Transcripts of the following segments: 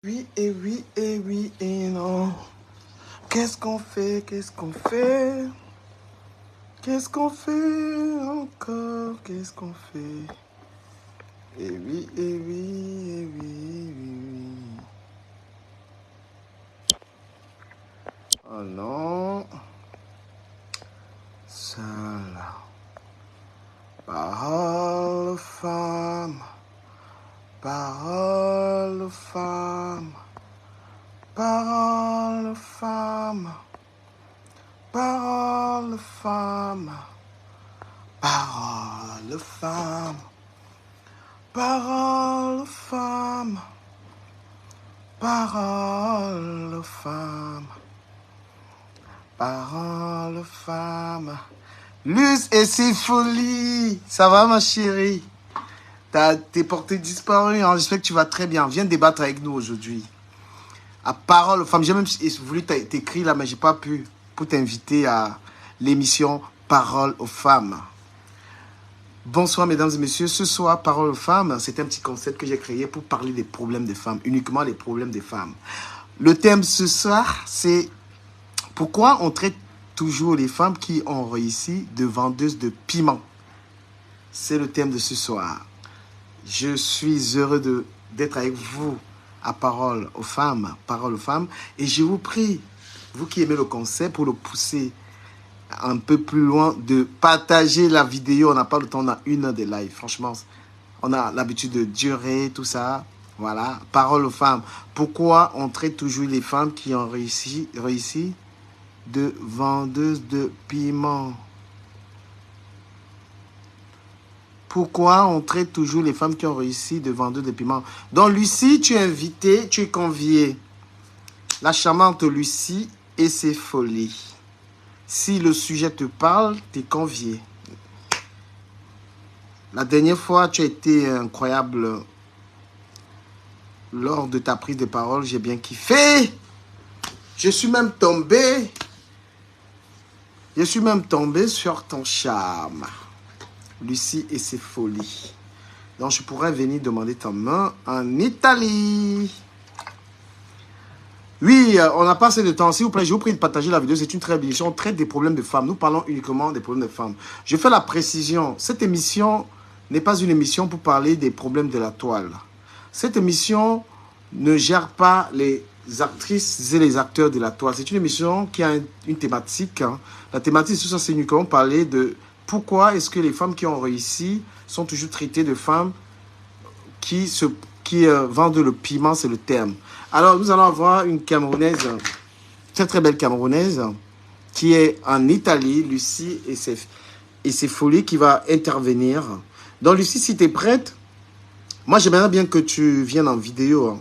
Oui, et oui, et oui, et non. Qu'est-ce qu'on fait? Qu'est-ce qu'on fait? Qu'est-ce qu'on fait encore? Qu'est-ce qu'on fait? Et oui, et oui, et oui, oui, oui. Oh non. Ça là. Parole femme. Parole femme. Parole femme. Parole femme. Parole femme. Parole femme. Parole femme. Parole femme. Luz et ses folies. Ça va ma chérie? T'es porté disparu, hein? J'espère que tu vas très bien. Viens débattre avec nous aujourd'hui. À parole femme. J'ai même voulu t'écrire là, mais j'ai pas pu pour t'inviter à l'émission Parole aux femmes. Bonsoir mesdames et messieurs, ce soir Parole aux femmes, c'est un petit concept que j'ai créé pour parler des problèmes des femmes, uniquement les problèmes des femmes. Le thème ce soir, c'est pourquoi on traite toujours les femmes qui ont réussi de vendeuses de piment. C'est le thème de ce soir. Je suis heureux d'être avec vous à Parole aux femmes, et je vous prie, vous qui aimez le concept, pour le pousser un peu plus loin, de partager la vidéo. On n'a pas le temps, on a 1 heure de live. Franchement, on a l'habitude de durer, tout ça. Voilà, Parole aux femmes. Pourquoi on traite toujours les femmes qui ont réussi de vendeuses de piment? Pourquoi on traite toujours les femmes qui ont réussi de vendeuses de piment? Donc Lucie, tu es invitée, tu es conviée. La charmante Lucie et ses folies. Si le sujet te parle, tu es convié. La dernière fois, tu as été incroyable lors de ta prise de parole. J'ai bien kiffé. Je suis même tombé sur ton charme. Lucie et ses folies. Donc, je pourrais venir demander ta main en Italie. Oui, on n'a pas assez de temps. S'il vous plaît, je vous prie de partager la vidéo. C'est une très belle émission. On traite des problèmes de femmes. Nous parlons uniquement des problèmes de femmes. Je fais la précision. Cette émission n'est pas une émission pour parler des problèmes de la toile. Cette émission ne gère pas les actrices et les acteurs de la toile. C'est une émission qui a une thématique. La thématique, c'est uniquement parler de pourquoi est-ce que les femmes qui ont réussi sont toujours traitées de femmes qui vendent le piment, c'est le terme. Alors, nous allons avoir une Camerounaise, très très belle Camerounaise, qui est en Italie, Lucie et ses folies, qui va intervenir. Donc, Lucie, si tu es prête, moi, j'aimerais bien que tu viennes en vidéo.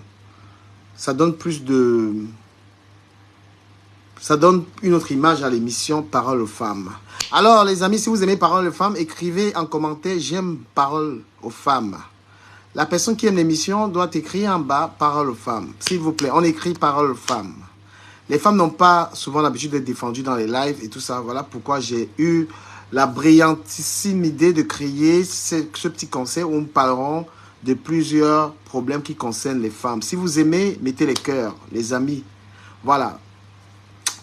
Ça donne ça donne une autre image à l'émission Parole aux femmes. Alors, les amis, si vous aimez Parole aux femmes, écrivez en commentaire « J'aime Parole aux femmes ». La personne qui aime l'émission doit écrire en bas « Parole aux femmes ». S'il vous plaît, on écrit « Parole aux femmes ». Les femmes n'ont pas souvent l'habitude d'être défendues dans les lives et tout ça. Voilà pourquoi j'ai eu la brillantissime idée de créer ce petit conseil où nous parlerons de plusieurs problèmes qui concernent les femmes. Si vous aimez, mettez les cœurs, les amis. Voilà.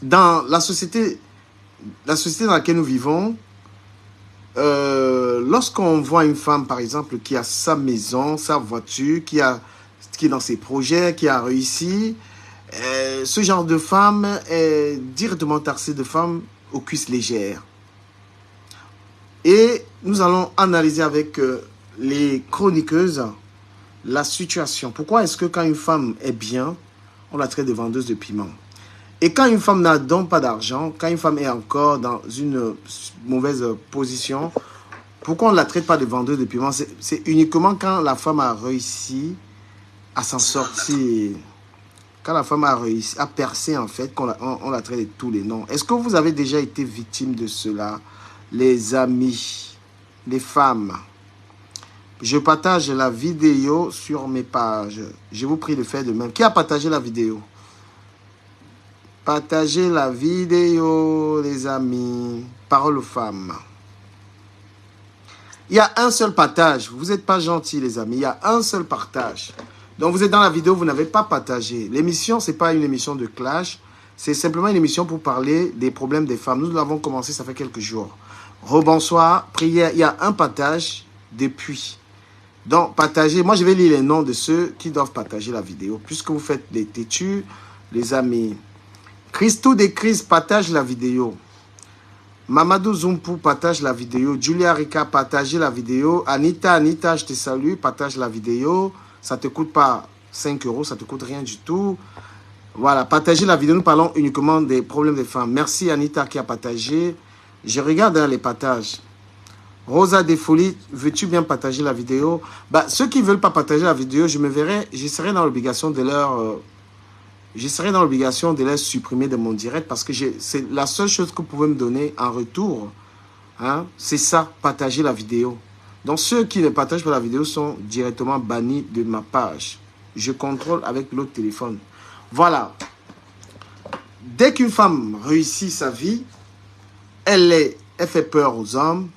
Dans la société dans laquelle nous vivons, lorsqu'on voit une femme, par exemple, qui a sa maison, sa voiture, qui est dans ses projets, qui a réussi, ce genre de femme est directement taxée de femme aux cuisses légères. Et nous allons analyser avec les chroniqueuses la situation. Pourquoi est-ce que quand une femme est bien, on la traite de vendeuse de piment? Et quand une femme n'a donc pas d'argent, quand une femme est encore dans une mauvaise position, pourquoi on ne la traite pas de vendeuse de piment? C'est uniquement quand la femme a réussi à s'en sortir. Quand la femme a réussi à percer, en fait, on la traite de tous les noms. Est-ce que vous avez déjà été victime de cela, les amis, les femmes? Je partage la vidéo sur mes pages. Je vous prie de faire de même. Qui a partagé la vidéo? Partagez la vidéo, les amis. Parole aux femmes. Il y a un seul partage. Vous n'êtes pas gentils, les amis. Il y a un seul partage. Donc, vous êtes dans la vidéo, vous n'avez pas partagé. L'émission, ce n'est pas une émission de clash. C'est simplement une émission pour parler des problèmes des femmes. Nous l'avons commencé, ça fait quelques jours. Rebonsoir, prière. Il y a un partage depuis. Donc, partagez. Moi, je vais lire les noms de ceux qui doivent partager la vidéo. Puisque vous faites les têtus, les amis. Christou des Crises partage la vidéo. Mamadou Zumpu partage la vidéo. Julia Rika partage la vidéo. Anita, je te salue, partage la vidéo. Ça ne te coûte pas 5 euros, ça ne te coûte rien du tout. Voilà, partagez la vidéo. Nous parlons uniquement des problèmes des femmes. Merci Anita qui a partagé. Je regarde les partages. Rosa Desfolies, veux-tu bien partager la vidéo? Ceux qui ne veulent pas partager la vidéo, je serai dans l'obligation de leur... je serai dans l'obligation de les supprimer de mon direct parce que c'est la seule chose que vous pouvez me donner en retour. Hein, c'est ça, partager la vidéo. Donc, ceux qui ne partagent pas la vidéo sont directement bannis de ma page. Je contrôle avec l'autre téléphone. Voilà. Dès qu'une femme réussit sa vie, elle fait peur aux hommes,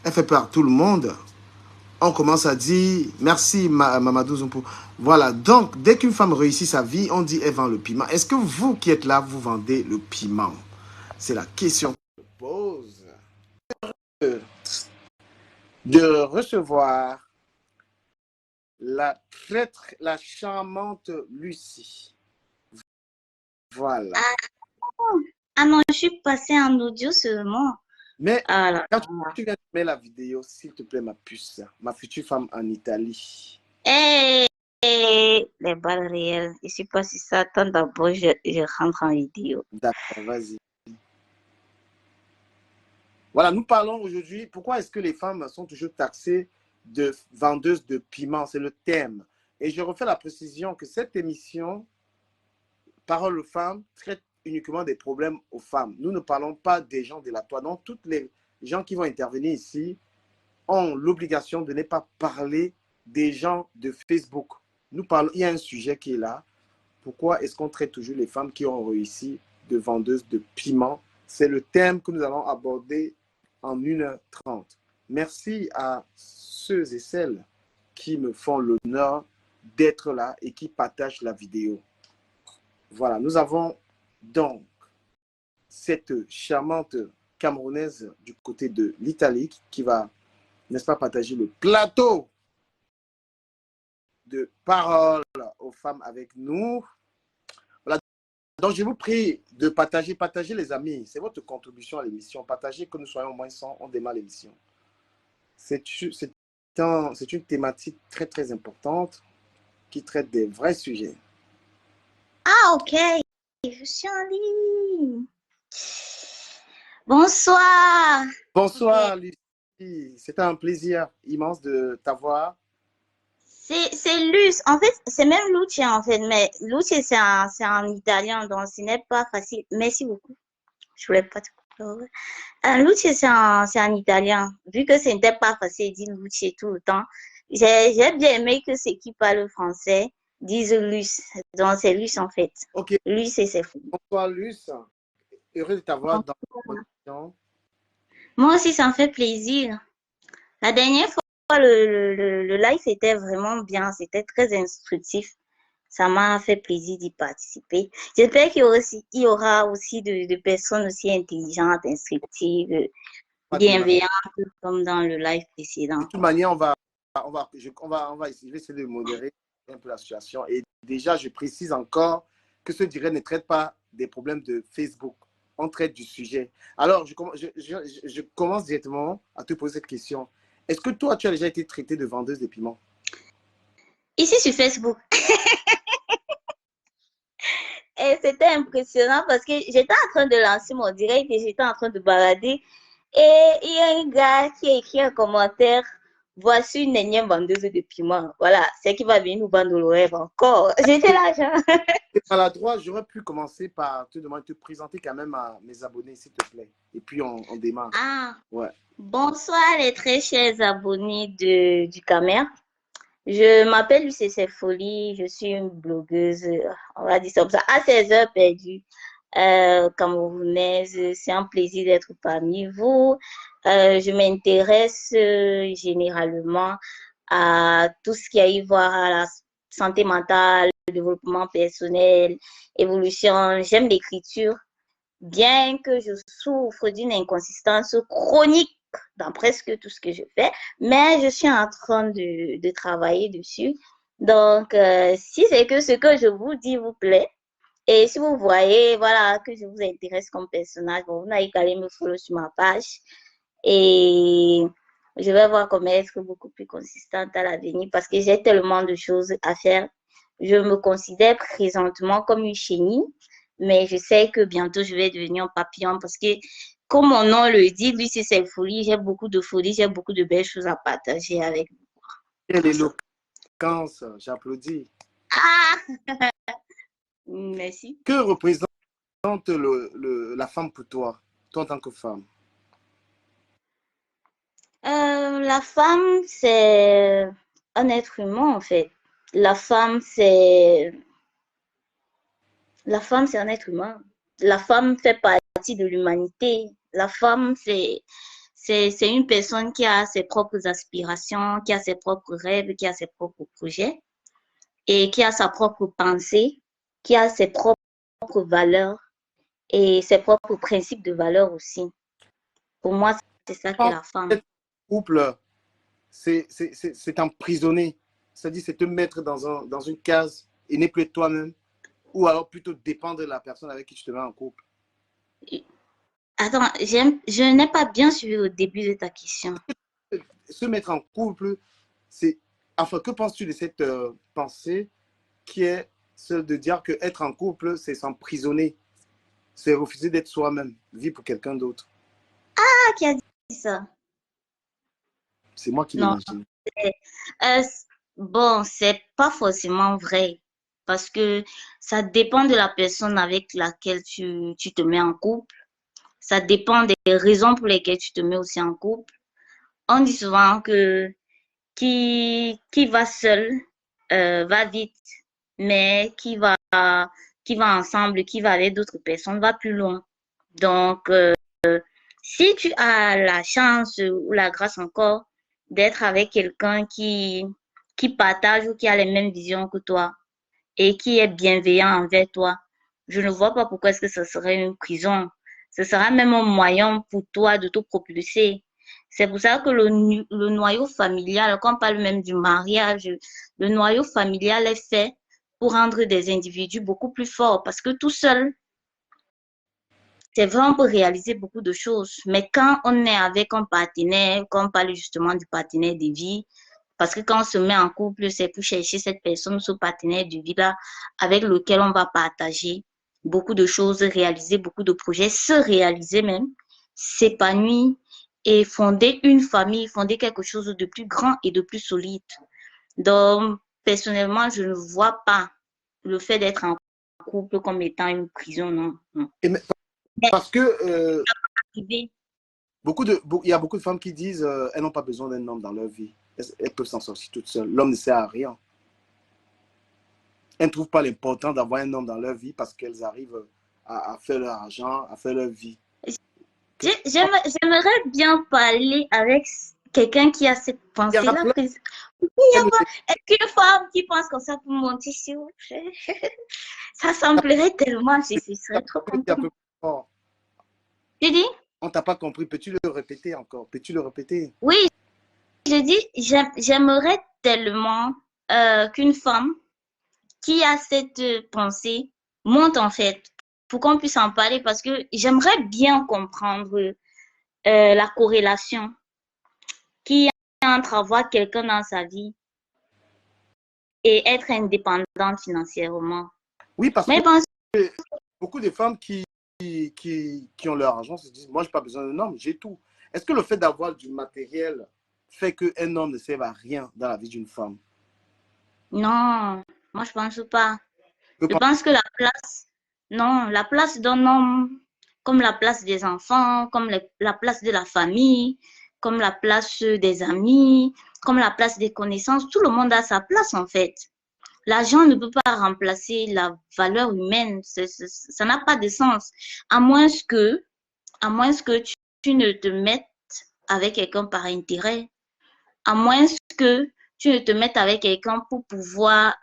elle fait peur à tout le monde. On commence à dire, merci Mamadou Zumpo. Voilà, donc, dès qu'une femme réussit sa vie, on dit, elle vend le piment. Est-ce que vous qui êtes là, vous vendez le piment? C'est la question que je pose. De recevoir la charmante Lucie. Voilà. Ah non, je suis passée en audio seulement. Mais quand tu viens de mettre la vidéo, s'il te plaît, ma puce, ma future femme en Italie. Les balles réelles. Je ne suis pas si ça. Attends d'abord, je rentre en vidéo. D'accord, vas-y. Voilà, nous parlons aujourd'hui, pourquoi est-ce que les femmes sont toujours taxées de vendeuses de piments? C'est le thème. Et je refais la précision que cette émission, Parole aux femmes, traite uniquement des problèmes aux femmes. Nous ne parlons pas des gens de la toile. Donc, toutes les gens qui vont intervenir ici ont l'obligation de ne pas parler des gens de Facebook. Nous parlons, il y a un sujet qui est là. Pourquoi est-ce qu'on traite toujours les femmes qui ont réussi de vendeuses de piments? C'est le thème que nous allons aborder en 1h30. Merci à ceux et celles qui me font l'honneur d'être là et qui partagent la vidéo. Voilà, nous avons donc cette charmante Camerounaise du côté de l'Italie qui va, n'est-ce pas, partager le plateau de parole aux femmes avec nous. Voilà. Donc, je vous prie de partager les amis. C'est votre contribution à l'émission. Partagez que nous soyons au moins 100, on démarre l'émission. C'est une thématique très, très importante qui traite des vrais sujets. Ah, ok. Je suis en ligne. Bonsoir. Bonsoir, okay. Lucie. C'est un plaisir immense de t'avoir. C'est Luce. En fait, c'est même Luce, en fait. Mais Luce, c'est en italien, donc ce n'est pas facile. Merci beaucoup. Je voulais pas te couper. Luce, c'est en italien. Vu que ce n'était pas facile de dire Luce tout le temps, j'ai bien aimé que ceux qui parlent français disent Luce. Donc, c'est Luce, en fait. Ok. Luce, c'est fou. Bonsoir, Luce. Heureux de t'avoir dans l'émission. Moi aussi, ça me fait plaisir. La dernière fois, le live était vraiment bien. C'était très instructif. Ça m'a fait plaisir d'y participer. J'espère qu'il y aura aussi de personnes aussi intelligentes, instructives, bienveillantes comme dans le live précédent. De toute manière, je vais essayer de modérer un peu la situation. Et déjà, je précise encore que ce direct ne traite pas des problèmes de Facebook. On traite du sujet. Alors, je commence directement à te poser cette question. Est-ce que toi, tu as déjà été traité de vendeuse de piments? Ici sur Facebook. Et c'était impressionnant parce que j'étais en train de lancer mon direct et j'étais en train de balader. Et il y a un gars qui a écrit un commentaire. Voici une énième vendeuse de piments. Voilà, c'est qui va venir nous vendre le rêve encore. J'étais là, genre. À la droite, j'aurais pu commencer par te demander de te présenter quand même à mes abonnés, s'il te plaît. Et puis, on démarre. Ah, ouais. Bonsoir les très chers abonnés du Camer. Je m'appelle UCC Folie, je suis une blogueuse, on va dire ça comme ça, à 16 heures perdues, camerounaise. C'est un plaisir d'être parmi vous. Je m'intéresse généralement à tout ce qui a à voir à la santé mentale, développement personnel, évolution. J'aime l'écriture, bien que je souffre d'une inconsistance chronique dans presque tout ce que je fais, mais je suis en train de travailler dessus. Donc, si c'est que ce que je vous dis vous plaît, et si vous voyez, voilà, que je vous intéresse comme personnage, bon, vous n'avez qu'à aller me follow sur ma page. Et je vais voir comment être beaucoup plus consistante à l'avenir parce que j'ai tellement de choses à faire. Je me considère présentement comme une chenille, mais je sais que bientôt je vais devenir un papillon parce que, comme mon nom le dit, lui, c'est folie. J'ai beaucoup de folie, j'ai beaucoup de belles choses à partager avec vous. Quelle éloquence, j'applaudis. Ah, merci. Que représente la femme pour toi, toi en tant que femme? La femme, c'est un être humain, en fait. La femme, c'est un être humain. La femme fait partie de l'humanité. La femme, c'est une personne qui a ses propres aspirations, qui a ses propres rêves, qui a ses propres projets et qui a sa propre pensée, qui a ses propres valeurs et ses propres principes de valeur aussi. Pour moi, c'est ça qu'est la femme. Couple, c'est emprisonner. C'est-à-dire, c'est te mettre dans une case et n'est plus toi-même. Ou alors plutôt dépendre de la personne avec qui tu te mets en couple. Attends, je n'ai pas bien suivi au début de ta question. Se mettre en couple, c'est... Enfin, que penses-tu de cette pensée qui est celle de dire que être en couple, c'est s'emprisonner, c'est refuser d'être soi-même, vivre pour quelqu'un d'autre? Ah, qui a dit ça? C'est moi qui Non. l'imagine. Bon, c'est pas forcément vrai parce que ça dépend de la personne avec laquelle tu te mets en couple. Ça dépend des raisons pour lesquelles tu te mets aussi en couple. On dit souvent que qui va seul va vite, mais qui va ensemble, qui va avec d'autres personnes, va plus loin. Donc, si tu as la chance ou la grâce encore d'être avec quelqu'un qui partage ou qui a les mêmes visions que toi et qui est bienveillant envers toi, je ne vois pas pourquoi est-ce que ce serait une prison. Ce sera même un moyen pour toi de te propulser. C'est pour ça que le noyau familial, quand on parle même du mariage, le noyau familial est fait pour rendre des individus beaucoup plus forts parce que tout seul, c'est vrai, on peut réaliser beaucoup de choses, mais quand on est avec un partenaire, quand on parle justement du partenaire de vie, parce que quand on se met en couple, c'est pour chercher cette personne, ce partenaire de vie-là, avec lequel on va partager beaucoup de choses, réaliser beaucoup de projets, se réaliser même, s'épanouir et fonder une famille, fonder quelque chose de plus grand et de plus solide. Donc, personnellement, je ne vois pas le fait d'être en couple comme étant une prison, non, non. Parce que il y a beaucoup de femmes qui disent elles n'ont pas besoin d'un homme dans leur vie. Elles peuvent s'en sortir toutes seules. L'homme ne sert à rien. Elles ne trouvent pas l'important d'avoir un homme dans leur vie parce qu'elles arrivent à faire leur argent, à faire leur vie. J'aimerais bien parler avec quelqu'un qui a cette pensée-là. Est-ce qu'une femme qui pense comme ça pour monter sur ça semblerait tellement, je serais trop contente. Tu dis? On t'a pas compris. Peux-tu le répéter encore? Peux-tu le répéter? Oui, je dis, j'aimerais tellement qu'une femme qui a cette pensée monte en fait pour qu'on puisse en parler parce que j'aimerais bien comprendre la corrélation qui est entre avoir quelqu'un dans sa vie et être indépendante financièrement. Oui, parce que beaucoup de femmes qui ont leur argent se disent, moi, je n'ai pas besoin d'un homme, j'ai tout. Est-ce que le fait d'avoir du matériel fait qu'un homme ne sert à rien dans la vie d'une femme? Non, moi, je ne pense pas. Je pense que la place d'un homme, comme la place des enfants, comme la place de la famille, comme la place des amis, comme la place des connaissances, tout le monde a sa place en fait. L'argent ne peut pas remplacer la valeur humaine, ça n'a pas de sens. À moins que tu ne te mettes avec quelqu'un par intérêt, à moins que tu ne te mettes avec quelqu'un pour pouvoir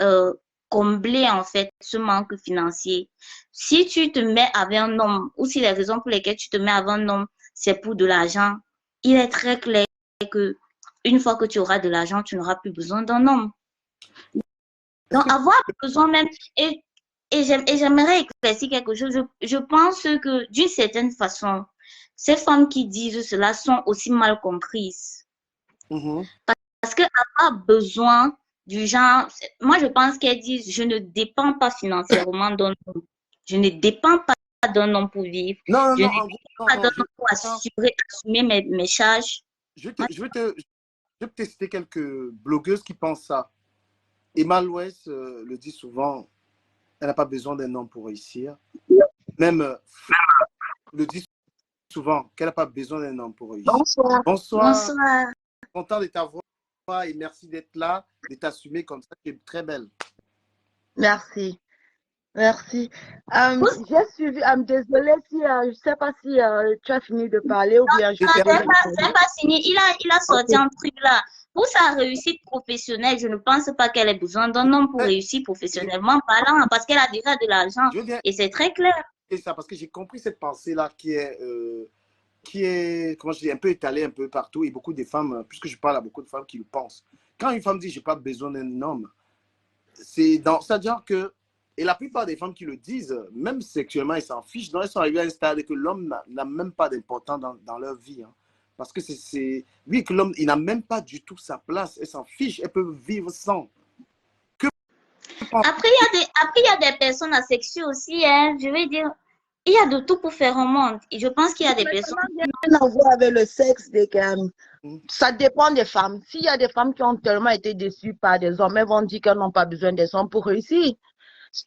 combler en fait ce manque financier. Si tu te mets avec un homme, ou si les raisons pour lesquelles tu te mets avec un homme, c'est pour de l'argent, il est très clair que une fois que tu auras de l'argent, tu n'auras plus besoin d'un homme. Donc, avoir besoin même, et j'aimerais éclaircir quelque chose. Je pense que d'une certaine façon, ces femmes qui disent cela sont aussi mal comprises. Parce qu'avoir besoin du genre, moi je pense qu'elles disent, je ne dépends pas financièrement d'un homme. Je ne dépends pas d'un homme pour vivre. Non, Je non, ne non, dépends pas d'un homme pour assumer mes charges. je vais te citer quelques blogueuses qui pensent ça. Emma Louès le dit souvent, elle n'a pas besoin d'un homme pour réussir. Même le dit souvent qu'elle n'a pas besoin d'un homme pour réussir. Bonsoir. Bonsoir. Bonsoir. Content de t'avoir et merci d'être là, de t'assumer comme ça. Tu es très belle. Merci. Merci. J'ai suivi, désolée si, je ne sais pas si tu as fini de parler ou bien je Non, c'est pas fini. Il a sorti un truc là. Pour sa réussite professionnelle, je ne pense pas qu'elle ait besoin d'un homme pour réussir professionnellement parlant, parce qu'elle a déjà de l'argent. Et c'est très clair. C'est ça, parce que j'ai compris cette pensée-là qui est, comment je dis, un peu étalée un peu partout. Et beaucoup de femmes, puisque je parle à beaucoup de femmes qui le pensent. Quand une femme dit « j'ai pas besoin d'un homme », c'est-à-dire que, et la plupart des femmes qui le disent, même sexuellement, elles s'en fichent. Donc, elles sont arrivées à un stade que l'homme n'a même pas d'importance dans leur vie. Hein. Parce que oui, que l'homme, il n'a même pas du tout sa place. Elle s'en fiche. Elle peut vivre sans. Après, il y a des personnes asexuées aussi. Hein. Je veux dire, il y a de tout pour faire un monde. Et je pense qu'il y a des personnes... Rien à voir avec le sexe des femmes. Ça dépend des femmes. S'il y a des femmes qui ont tellement été déçues par des hommes, elles vont dire qu'elles n'ont pas besoin des hommes pour réussir.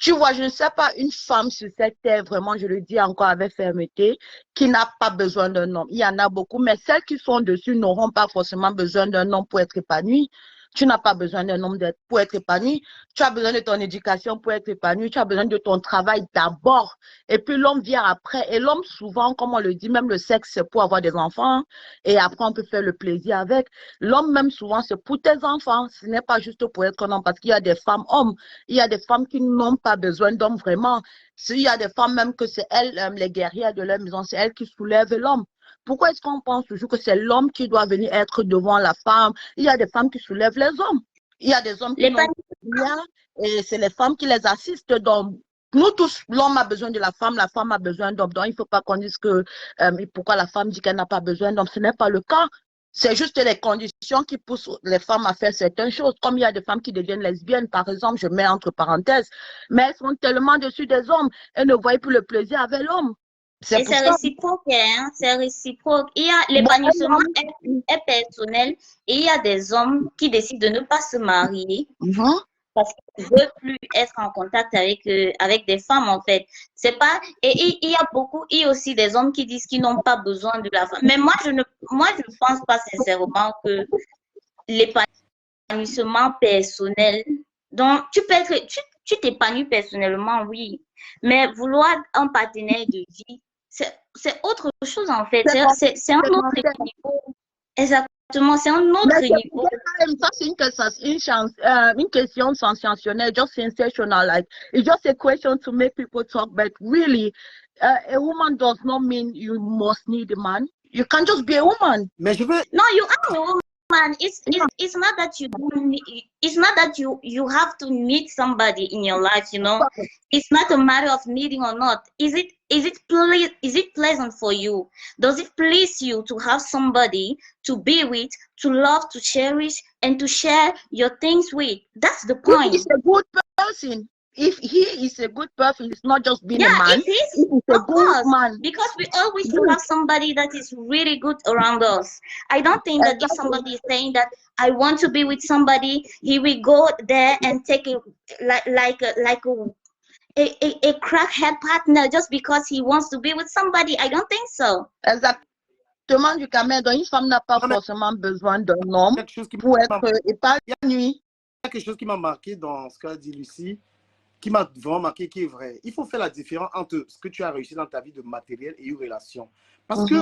Tu vois, je ne sais pas une femme sur cette terre, vraiment, je le dis encore avec fermeté, qui n'a pas besoin d'un homme. Il y en a beaucoup, mais celles qui sont dessus n'auront pas forcément besoin d'un homme pour être épanouies. Tu n'as pas besoin d'un homme pour être épanoui. Tu as besoin de ton éducation pour être épanoui. Tu as besoin de ton travail d'abord. Et puis l'homme vient après. Et l'homme, souvent, comme on le dit, même le sexe, c'est pour avoir des enfants. Et après, on peut faire le plaisir avec. L'homme, même souvent, c'est pour tes enfants. Ce n'est pas juste pour être un homme. Parce qu'il y a des femmes hommes. Il y a des femmes qui n'ont pas besoin d'hommes vraiment. Il y a des femmes même que c'est elles, les guerrières de leur maison, c'est elles qui soulèvent l'homme. Pourquoi est-ce qu'on pense toujours que c'est l'homme qui doit venir être devant la femme? Il y a des femmes qui soulèvent les hommes. Il y a des hommes qui n'ont rien et c'est les femmes qui les assistent. Donc, nous tous, l'homme a besoin de la femme a besoin d'homme. Donc, il ne faut pas qu'on dise que pourquoi la femme dit qu'elle n'a pas besoin d'homme. Ce n'est pas le cas. C'est juste les conditions qui poussent les femmes à faire certaines choses. Comme il y a des femmes qui deviennent lesbiennes, par exemple, je mets entre parenthèses, mais elles sont tellement dessus des hommes, elles ne voient plus le plaisir avec l'homme. Et c'est réciproque, hein? C'est réciproque. Il y a l'épanouissement est personnel et il y a des hommes qui décident de ne pas se marier parce qu'ils ne veulent plus être en contact avec des femmes, en fait. C'est pas, et il y a beaucoup, il y a aussi des hommes qui disent qu'ils n'ont pas besoin de la femme. Mais moi, je ne pense pas sincèrement que l'épanouissement personnel, donc tu t'épanouis personnellement, oui, mais vouloir un partenaire de vie, c'est autre chose en fait. C'est un autre niveau. Exactement, c'est un autre niveau. Ça, c'est une question sensationnelle, just sensational. Like, it's just a question to make people talk, but really, a woman does not mean you must need a man. You can't just be a woman. Mais je veux... No, you are a woman. It's not that you don't need, it's not that you have to meet somebody in your life, you know. It's not a matter of needing or not. Is it pleasant for you? Does it please you to have somebody to be with, to love, to cherish, and to share your things with? That's the point. He's a good person. If he is a good person, it's not just being a man. He's a good man. Because we always to have somebody that is really good around us. I don't think that if somebody is saying that I want to be with somebody, he will go there and take a crackhead partner just because he wants to be with somebody. I don't think so. Exactement, du Cameroun. Donc, une femme n'a pas forcément besoin d'un homme pour être épanouie. Il y a quelque chose qui m'a marqué dans ce qu'a dit Lucie, qui m'a vraiment marqué, qui est vrai. Il faut faire la différence entre ce que tu as réussi dans ta vie de matériel et une relation. Parce que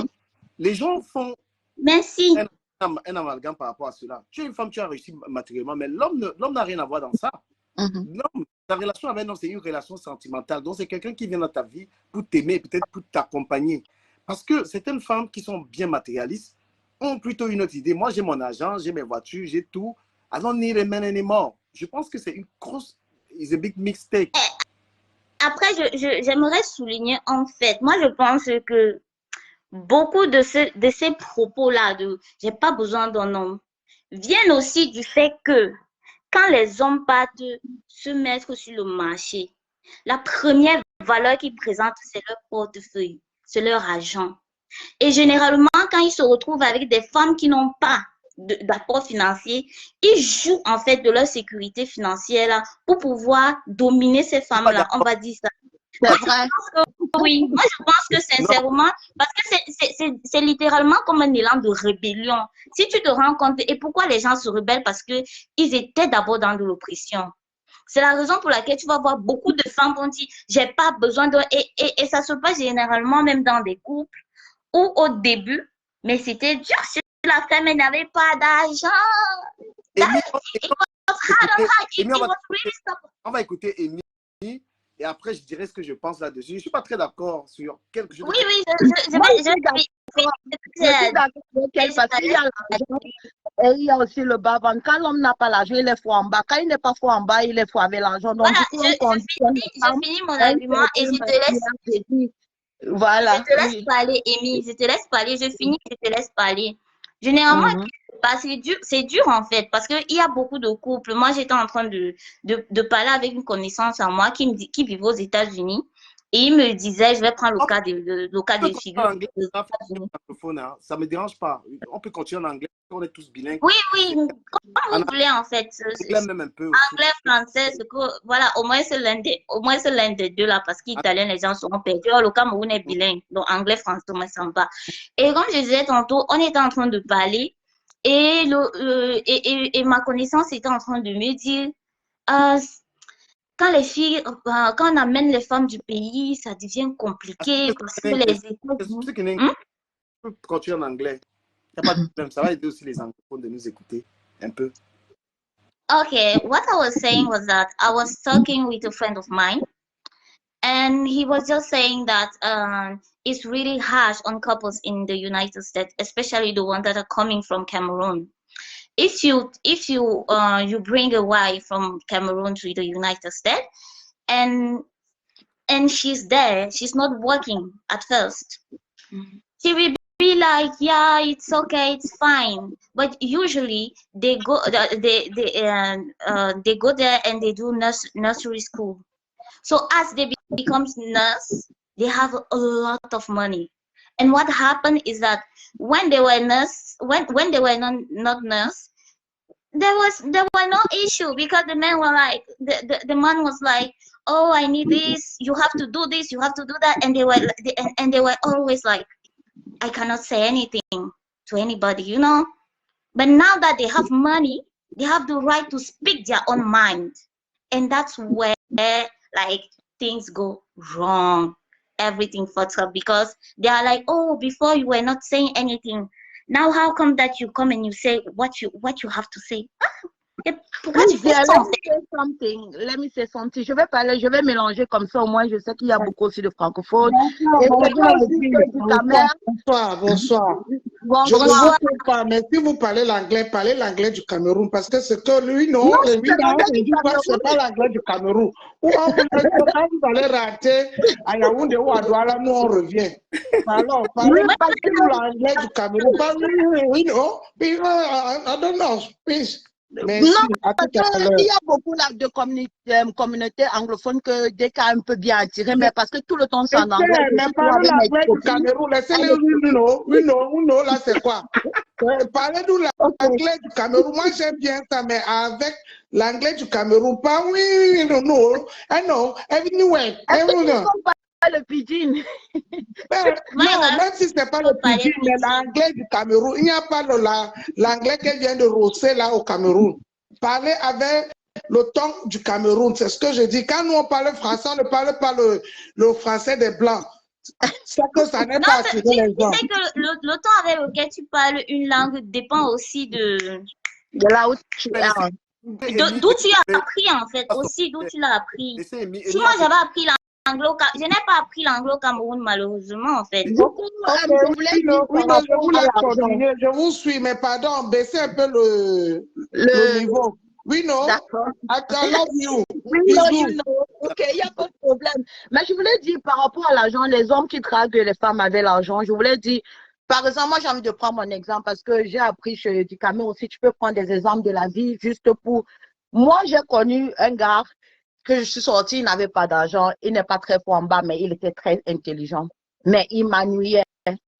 les gens font Merci. un amalgame par rapport à cela. Tu es une femme, tu as réussi matériellement, mais l'homme n'a rien à voir dans ça. L'homme, ta relation avec un homme, c'est une relation sentimentale. Donc, c'est quelqu'un qui vient dans ta vie pour t'aimer, peut-être pour t'accompagner. Parce que certaines femmes qui sont bien matérialistes ont plutôt une autre idée. Moi, j'ai mon argent, j'ai mes voitures, j'ai tout. I don't need a man anymore. Je pense que c'est une grosse... It's a big mistake. Après, j'aimerais souligner, en fait, moi, je pense que beaucoup de ces propos-là de j'ai pas besoin d'un homme viennent aussi du fait que quand les hommes partent se mettre sur le marché, la première valeur qu'ils présentent, c'est leur portefeuille, c'est leur argent. Et généralement, quand ils se retrouvent avec des femmes qui n'ont pas d'apport financier, ils jouent en fait de leur sécurité financière là, pour pouvoir dominer ces femmes-là. On va dire ça. C'est vrai. Oui, moi je pense que sincèrement, parce que c'est littéralement comme un élan de rébellion. Si tu te rends compte, et pourquoi les gens se rebellent? Parce qu'ils étaient d'abord dans de l'oppression. C'est la raison pour laquelle tu vas voir beaucoup de femmes qui dit j'ai pas besoin de... Et ça se passe généralement même dans des couples où au début, mais c'était dur si la femme n'avait pas d'argent. On va écouter Amy et après je dirai ce que je pense là-dessus. Je ne suis pas très d'accord sur quelque chose. Oui, je suis d'accord parce qu'il y a l'argent et il y a aussi le bas-ventre. Quand l'homme n'a pas l'argent, il est fort en bas. Quand il n'est pas fort en bas, il est fort avec l'argent. Donc, voilà, je finis mon argument et je te laisse. Voilà. Je te laisse parler, Amy. Je te laisse parler. Je finis, je te laisse parler. Généralement, c'est dur en fait, parce qu'il y a beaucoup de couples. Moi, j'étais en train de parler avec une connaissance à moi qui vivait aux États-Unis. Et il me disait, je vais prendre le cas des figures. Ça ne me dérange pas. On peut continuer en anglais. On est tous bilingues. Oui, comme vous voulez en fait. Même un peu. Anglais, français, voilà, au moins c'est l'un des deux là, parce qu'italien, les gens seront perdus. Le Cameroun est bilingue, donc anglais, français, moi, ça me va. Et comme je disais tantôt, on était en train de parler et ma connaissance était en train de me dire, quand les filles, quand on amène les femmes du pays, ça devient compliqué parce que les États-Unis... Je peux continuer en anglais. Il n'y a pas de problème. Ça va aider aussi les anglophones de nous écouter un peu. Okay, what I was saying was that I was talking with a friend of mine, and he was just saying that it's really harsh on couples in the United States, especially the ones that are coming from Cameroon. If you bring a wife from Cameroon to the United States, and she's there, she's not working at first. She will be like, yeah, it's okay, it's fine. But usually they go there and they do nursery school. So as they become nurse, they have a lot of money. And what happened is that when they were nurse, when they were not nurse, there were no issue, because the men were like, the man was like, oh, I need this, you have to do this, you have to do that, and they were always like, I cannot say anything to anybody, you know. But now that they have money, they have the right to speak their own mind, and that's where like things go wrong. Everything fucks up, because they are like, oh, before you were not saying anything. Now how come that you come and you say what you have to say? Pourquoi tu fais ça? Let me say something. Je vais mélanger comme ça, au moins je sais qu'il y a beaucoup aussi de francophones. Bonsoir. Je ne vous comprends pas, mais si vous parlez l'anglais du Cameroun, parce que c'est que lui, non, c'est pas l'anglais du Cameroun. Ou quand vous allez rater à Yaoundé ou à Douala, nous on revient. Alors, parlez l'anglais du Cameroun. Oui, non, I don't know, please. Mais non, parce qu'il y a beaucoup là de communautés anglophones que dès qu'il y a un peu bien attiré, mais parce que tout le temps c'est en anglais. Mais parlez l'anglais du Cameroun, laissez-les, oui, non, là c'est quoi? Parlez-nous l'anglais du Cameroun, moi j'aime bien ça, mais avec l'anglais du Cameroun, pas oui, non, everywhere. Le pidgin. Non, même si ce n'est pas le pidgin, mais l'anglais du Cameroun, il n'y a pas l'anglais qu'elle vient de rosser là au Cameroun. Parlez avec le ton du Cameroun, c'est ce que je dis. Quand nous on parle français, on ne parle pas le français des Blancs. C'est que ça n'est Non, pas tu attiré les gens. sais que le temps avec lequel tu parles une langue dépend aussi De là où tu es. Laissez Amy d'où tu as développer appris, en fait, son aussi d'où sujet. tu l'as appris. Laissez Amy, Si Amy moi a j'avais appris l'anglo, je n'ai pas appris l'anglo au Cameroun, malheureusement, en fait. Beaucoup, Ok, je voulais dire oui, par non, je rapport vous à laisse l'argent. continuer. Je vous suis, mais pardon, baissez un peu le Le... niveau. Oui, non? D'accord. I love you. Oui, non, you Bisous. know. Ok, il n'y a pas de problème. Mais je voulais dire par rapport à l'argent, les hommes qui draguent les femmes avec l'argent, je voulais dire, par exemple, moi j'ai envie de prendre mon exemple parce que j'ai appris chez du Cameroun aussi, tu peux prendre des exemples de la vie juste pour. Moi, j'ai connu un gars que je suis sortie, il n'avait pas d'argent, il n'est pas très fort en bas, mais il était très intelligent. Mais il m'ennuyait.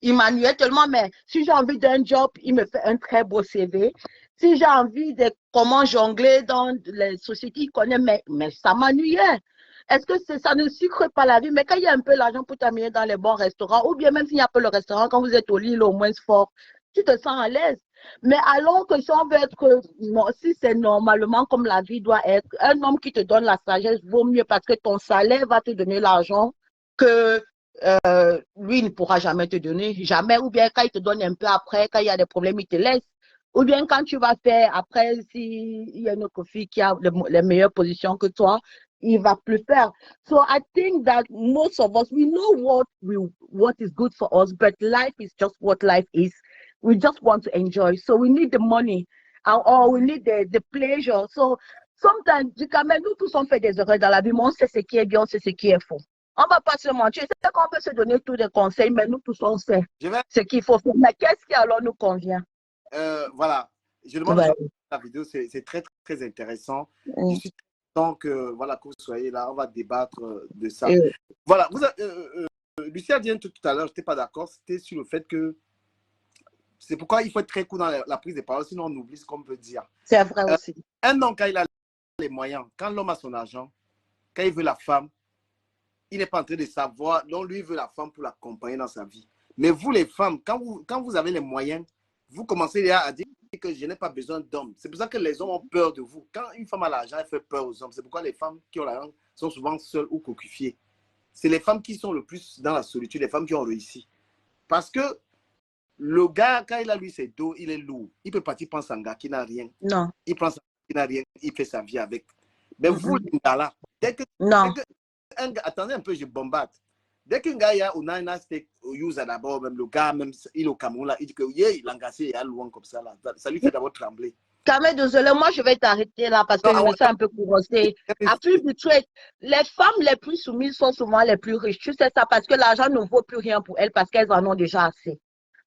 Il m'ennuyait tellement, mais si j'ai envie d'un job, il me fait un très beau CV. Si j'ai envie de comment jongler dans les sociétés, il connaît, mais ça m'ennuyait. Est-ce que ça ne sucre pas la vie? Mais quand il y a un peu l'argent pour t'amener dans les bons restaurants, ou bien même s'il n'y a pas le restaurant, quand vous êtes au lit, au moins fort, tu te sens à l'aise. Mais alors que si on veut être, si c'est normalement comme la vie doit être, un homme qui te donne la sagesse vaut mieux parce que ton salaire va te donner l'argent que lui, il ne pourra jamais te donner, jamais. Ou bien quand il te donne un peu après, quand il y a des problèmes, il te laisse. Ou bien quand tu vas faire après, s'il y a une autre fille qui a les meilleures positions que toi, il va plus faire. So I think that most of us, we know what is good for us, but life is just what life is. We just want to enjoy. So we need the money or we need the pleasure. So sometimes, quand même, nous tous on fait des erreurs dans la vie, mais on sait ce qui est bien, on sait ce qui est faux. On ne va pas se mentir. C'est qu'on peut se donner tous les conseils, mais nous tous on sait ce qu'il faut faire. Mais qu'est-ce qui alors nous convient? Voilà. Je demande aux gens de la vidéo, c'est très, très intéressant. Je suis content que, voilà, que vous soyez là. On va débattre de ça. Voilà. Lucie a dit tout à l'heure, je n'étais pas d'accord. C'était sur le fait que c'est pourquoi il faut être très cool dans la prise de parole, sinon on oublie ce qu'on peut dire. C'est vrai aussi. Un homme, quand il a les moyens, quand l'homme a son argent, quand il veut la femme, il n'est pas en train de savoir, donc lui il veut la femme pour l'accompagner dans sa vie. Mais vous les femmes, quand vous avez les moyens, vous commencez à dire que je n'ai pas besoin d'hommes. C'est pour ça que les hommes ont peur de vous. Quand une femme a l'argent, elle fait peur aux hommes. C'est pourquoi les femmes qui ont l'argent sont souvent seules ou coquifiées. C'est les femmes qui sont le plus dans la solitude, les femmes qui ont réussi. Parce que le gars, quand il a lui ses dos, il est lourd. Il peut partir prendre un gars qui n'a rien. Non. Il prend un gars qui n'a rien, il fait sa vie avec. Mais vous, les gars là, attendez un peu, je bombarde. Dès qu'un gars est au Nine State, au Yusa d'abord, même le gars, même il est au Cameroun, là, il dit que il a engagé, il est loin comme ça, là. Ça lui fait d'abord trembler. Kamel, désolé, moi je vais t'arrêter là parce que je me sens un peu courroucée. À plus du truc, les femmes les plus soumises sont souvent les plus riches. Tu sais ça parce que l'argent ne vaut plus rien pour elles parce qu'elles en ont déjà assez.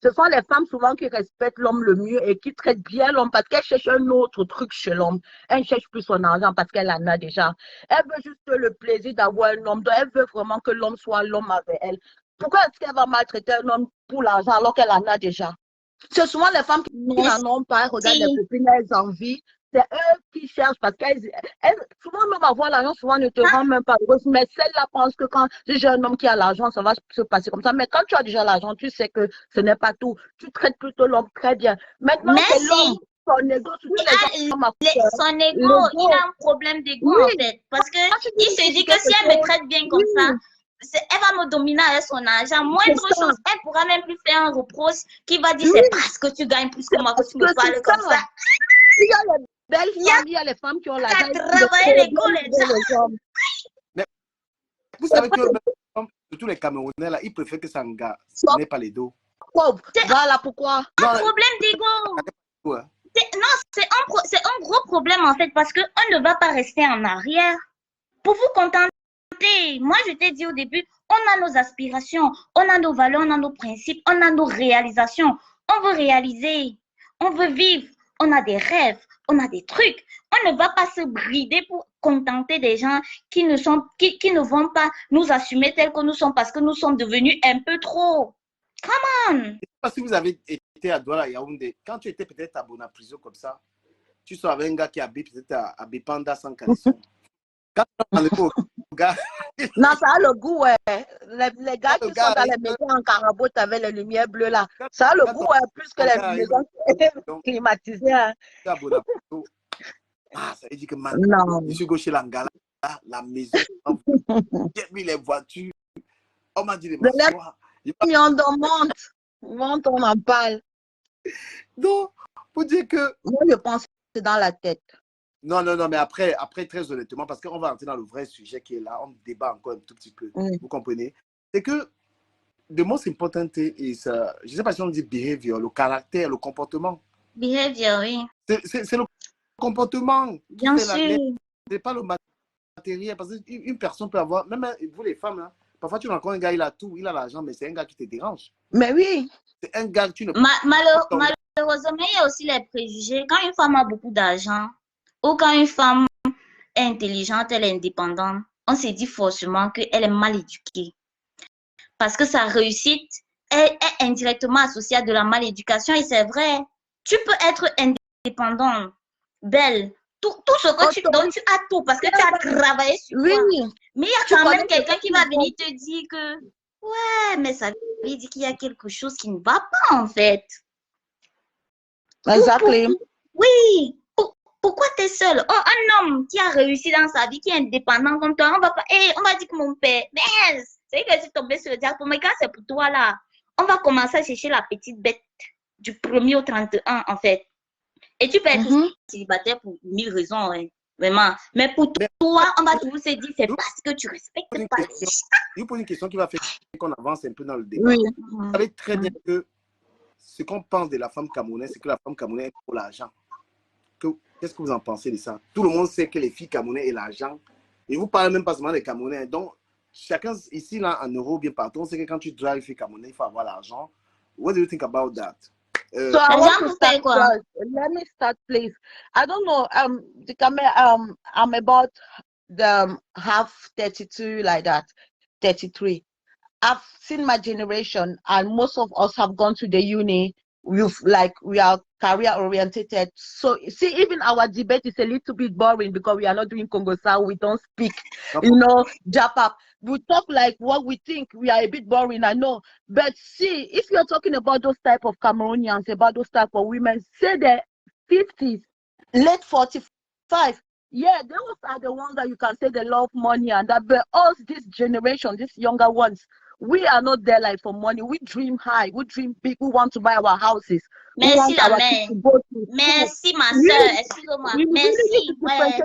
Ce sont les femmes souvent qui respectent l'homme le mieux et qui traitent bien l'homme parce qu'elles cherchent un autre truc chez l'homme. Elle ne cherche plus son argent parce qu'elle en a déjà. Elle veut juste le plaisir d'avoir un homme. Donc elle veut vraiment que l'homme soit l'homme avec elle. Pourquoi est-ce qu'elle va maltraiter un homme pour l'argent alors qu'elle en a déjà? C'est souvent les femmes qui n'en ont pas, elles regardent les copines, elles envient. C'est eux qui cherchent parce qu'elles, souvent même avoir l'argent, souvent ne te rend même pas heureuse. Mais celle-là pense que quand j'ai un homme qui a l'argent, ça va se passer comme ça. Mais quand tu as déjà l'argent, tu sais que ce n'est pas tout. Tu traites plutôt l'homme très bien. Maintenant, c'est l'homme. Son ego, son ego, il a un problème d'ego en fait. Parce que il se dit que si elle me traite bien comme ça, elle va me dominer avec son argent. Moindre chose, elle pourra même plus faire un reproche qui va dire c'est parce que tu gagnes plus que moi que tu me parles comme ça. Il y a les belles femmes, il y a les femmes qui ont l'argent. Mais vous savez que tous les Camerounais là, ils préfèrent que ça n'ait pas les dos. Voilà pourquoi. Un problème d'ego. Non, c'est un gros problème en fait parce qu'on ne va pas rester en arrière. Pour vous contenter, moi je t'ai dit au début, on a nos aspirations, on a nos valeurs, on a nos principes, on a nos réalisations. On veut réaliser, on veut vivre, on a des rêves, on a des trucs. On ne va pas se brider pour contenter des gens qui ne vont pas nous assumer tels que nous sommes parce que nous sommes devenus un peu trop. Come on! Je ne sais pas si vous avez été à Douala, Yaoundé. Quand tu étais peut-être à Bonaprison comme ça, tu sors avec un gars qui habite peut-être à Bipanda sans caleçon. Quand tu es au gars... Non, ça a le goût, ouais. Les gars qui sont dans les maisons en carabote avec les lumières bleues là, ça a le goût, ouais, plus que les maisons climatisées. Hein. Ça veut dire que maintenant, je suis gaucher l'Angala, la maison, j'ai mis les voitures. On m'a dit de De l'air m'asseoir. monte. Monte, on en parle. Non, pour dire que... Moi, je pense que c'est dans la tête. Non, non, non, mais après, très honnêtement, parce qu'on va entrer dans le vrai sujet qui est là, on débat encore un tout petit peu, vous comprenez? C'est que the most important thing is, je ne sais pas si on dit behavior, le caractère, le comportement. Behavior, oui. C'est le comportement qui Bien fait la sûr. c'est pas le matériel, parce qu'une personne peut avoir, même vous les femmes, là, parfois tu rencontres un gars, il a tout, il a l'argent, mais c'est un gars qui te dérange. Mais oui. C'est un gars que tu ne Malheureusement, il y a aussi les préjugés. Quand une femme a beaucoup d'argent ou quand une femme est intelligente, elle est indépendante, on se dit forcément qu'elle est mal éduquée. Parce que sa réussite est indirectement associée à de la maléducation. Et c'est vrai, tu peux être indépendante, belle, tout ce que dont tu as tout parce que tu as travaillé sur toi. Mais il y a quand même quelqu'un qui va venir te dire que ouais, mais ça veut dire qu'il y a quelque chose qui ne va pas en fait. Exactement. Oui. Pourquoi tu es seule? Oh, un homme qui a réussi dans sa vie, qui est indépendant comme toi, on va dire que mon père, mais c'est que je suis tombée sur le diable. Mais quand c'est pour toi là, on va commencer à chercher la petite bête du 1er au 31 en fait. Et tu peux être célibataire pour 1000 raisons, hein, vraiment. Mais pour toi, on va toujours se dire, c'est parce que tu respectes pas les gens. Je vous pose une question qui va faire qu'on avance un peu dans le débat. Vous savez très bien que ce qu'on pense de la femme camerounaise, c'est que la femme camerounaise est pour l'argent. Qu'est-ce que vous en pensez de ça? Tout le monde sait que les filles camerounaises et l'argent. Et vous parlez même pas seulement des Camerounais. Donc, chacun ici, là, en Europe, bien partout, on sait que quand tu drives une fille camerounaise, il faut avoir l'argent. What do you think about that? So I want to start first. Let me start, please. I don't know. I'm about the half 32, like that, 33. I've seen my generation, and most of us have gone to the uni. We are career oriented. So see, even our debate is a little bit boring because we are not doing Congo South. We don't speak, Japap. We talk like what we think. We are a bit boring, I know. But see, if you're talking about those type of Cameroonians, about those type of women, say the 50s, late 45. Yeah, those are the ones that you can say they love money and that. But us, this generation, these younger ones, we are not there like for money. We dream high. We dream big. We want to buy our houses. Merci la mère. Merci ma soeur. Excuse-moi. Merci.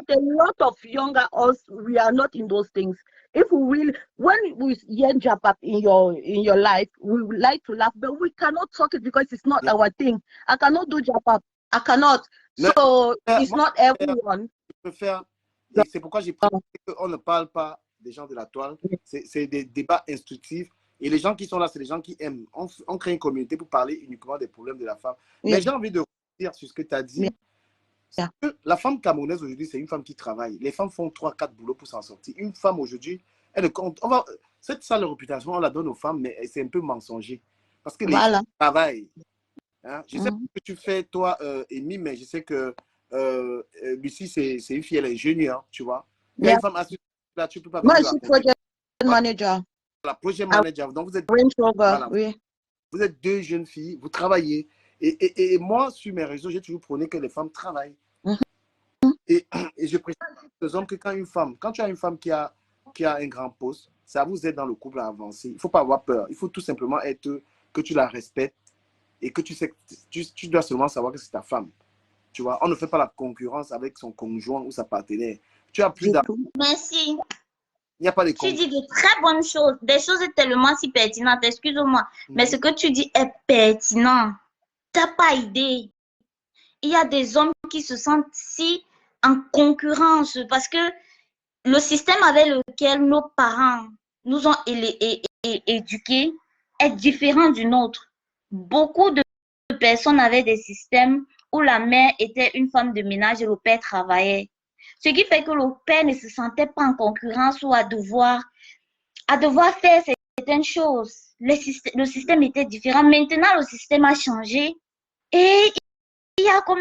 A lot of younger us, we are not in those things. If we will, when we hear Japap in your life, we would like to laugh, but we cannot talk it because it's not our thing. I cannot do Japap. I cannot. So it's not everyone. C'est pourquoi j'ai préféré qu'on ne parle pas des gens de la toile. C'est des débats instructifs. Et les gens qui sont là, c'est les gens qui aiment. On crée une communauté pour parler uniquement des problèmes de la femme. Mais j'ai envie de revenir sur ce que tu as dit. Que la femme camerounaise aujourd'hui, c'est une femme qui travaille. Les femmes font 3-4 boulots pour s'en sortir. Une femme aujourd'hui, elle ne compte. Cette sale réputation, on la donne aux femmes, mais c'est un peu mensonger. Parce que les femmes travaillent. Hein? Je sais pas ce que tu fais, toi, Amy, mais je sais que Lucie, c'est une fille, elle est ingénieure, tu vois. Mais une femme là, tu peux pas. Moi, je suis project manager. La project manager. Donc, vous êtes, vous êtes deux jeunes filles, vous travaillez. Et moi, sur mes réseaux, j'ai toujours prôné que les femmes travaillent. Et je précise aux hommes que quand tu as une femme qui a un grand poste, ça vous aide dans le couple à avancer. Il ne faut pas avoir peur. Il faut tout simplement que tu la respectes et que tu sais, tu dois seulement savoir que c'est ta femme. Tu vois, on ne fait pas la concurrence avec son conjoint ou sa partenaire. Tu as plus d'argent. Merci. Il n'y a pas de Tu dis de très bonnes choses, des choses tellement si pertinentes, excuse-moi, mais ce que tu dis est pertinent. Tu n'as pas idée. Il y a des hommes qui se sentent si en concurrence parce que le système avec lequel nos parents nous ont éduqués est différent du nôtre. Beaucoup de personnes avaient des systèmes où la mère était une femme de ménage et le père travaillait. Ce qui fait que le père ne se sentait pas en concurrence ou à devoir faire certaines choses. Le système était différent. Maintenant, le système a changé et il y a comme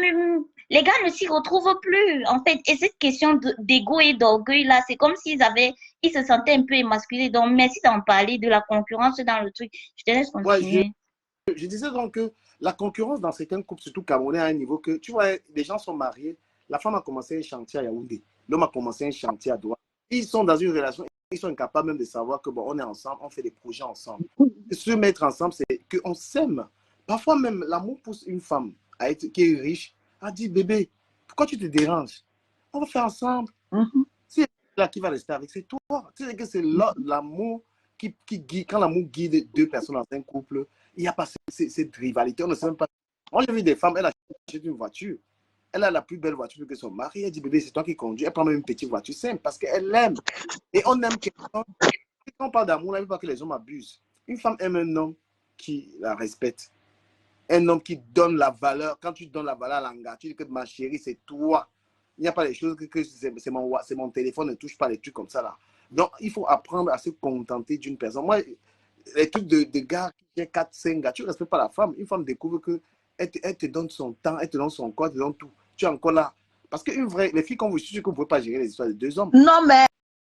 les gars ne s'y retrouvent plus, en fait. Et cette question d'ego et d'orgueil, là, c'est comme s'ils se sentaient un peu émasculés. Donc, merci d'en parler, de la concurrence dans le truc. Je te laisse continuer. Ouais, je disais donc que la concurrence dans certains couples, surtout camerounais, à un niveau que, tu vois, les gens sont mariés. La femme a commencé un chantier à Yaoundé. L'homme a commencé un chantier à Douala. Ils sont dans une relation, ils sont incapables même de savoir que bon, on est ensemble, on fait des projets ensemble. Se mettre ensemble, c'est qu'on s'aime. Parfois même, l'amour pousse une femme qui est riche à dire, bébé, pourquoi tu te déranges? On va faire ensemble. C'est là qui va rester avec, c'est toi. Tu sais que c'est l'amour qui guide, quand l'amour guide deux personnes dans un couple, il n'y a pas cette rivalité. On ne sait même pas. Moi, j'ai vu des femmes, elle achète une voiture. Elle a la plus belle voiture que son mari. Elle dit, bébé, c'est toi qui conduis. Elle prend même une petite voiture simple parce qu'elle l'aime. Et on aime quelqu'un. Quand on parle d'amour, on ne veut pas que les hommes abusent. Une femme aime un homme qui la respecte. Un homme qui donne la valeur. Quand tu donnes la valeur à l'anga, tu dis que ma chérie, c'est toi. Il n'y a pas des choses que c'est mon téléphone, ne touche pas les trucs comme ça là. Donc, il faut apprendre à se contenter d'une personne. Moi, les trucs de gars qui ont 4, 5 gars, tu ne respectes pas la femme. Une femme découvre que elle te donne son temps, elle te donne son corps, elle te donne tout. Tu es encore là. Parce que les filles, quand vous dites que vous ne pouvez pas gérer les histoires de deux hommes. Non, mais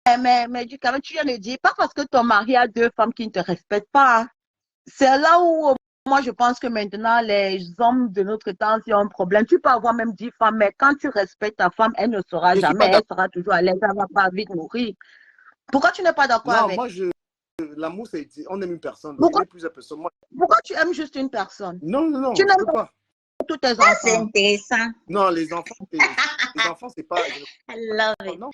quand même, tu viens de dire, pas parce que ton mari a deux femmes qui ne te respectent pas. C'est là où, moi, je pense que maintenant, les hommes de notre temps, s'ils ont un problème, tu peux avoir même 10 femmes, mais quand tu respectes ta femme, elle ne sera jamais, elle sera toujours à l'aise, elle ne va pas vite mourir. Pourquoi tu n'es pas d'accord avec? Non, moi, l'amour, c'est on aime une personne. Pourquoi, plusieurs personnes. Moi, pourquoi tu aimes juste une personne? non, Tu je n'aimes peux pas. tous tes Ça, c'est enfants. intéressant. Non, les enfants, c'est pas. I love it. Non.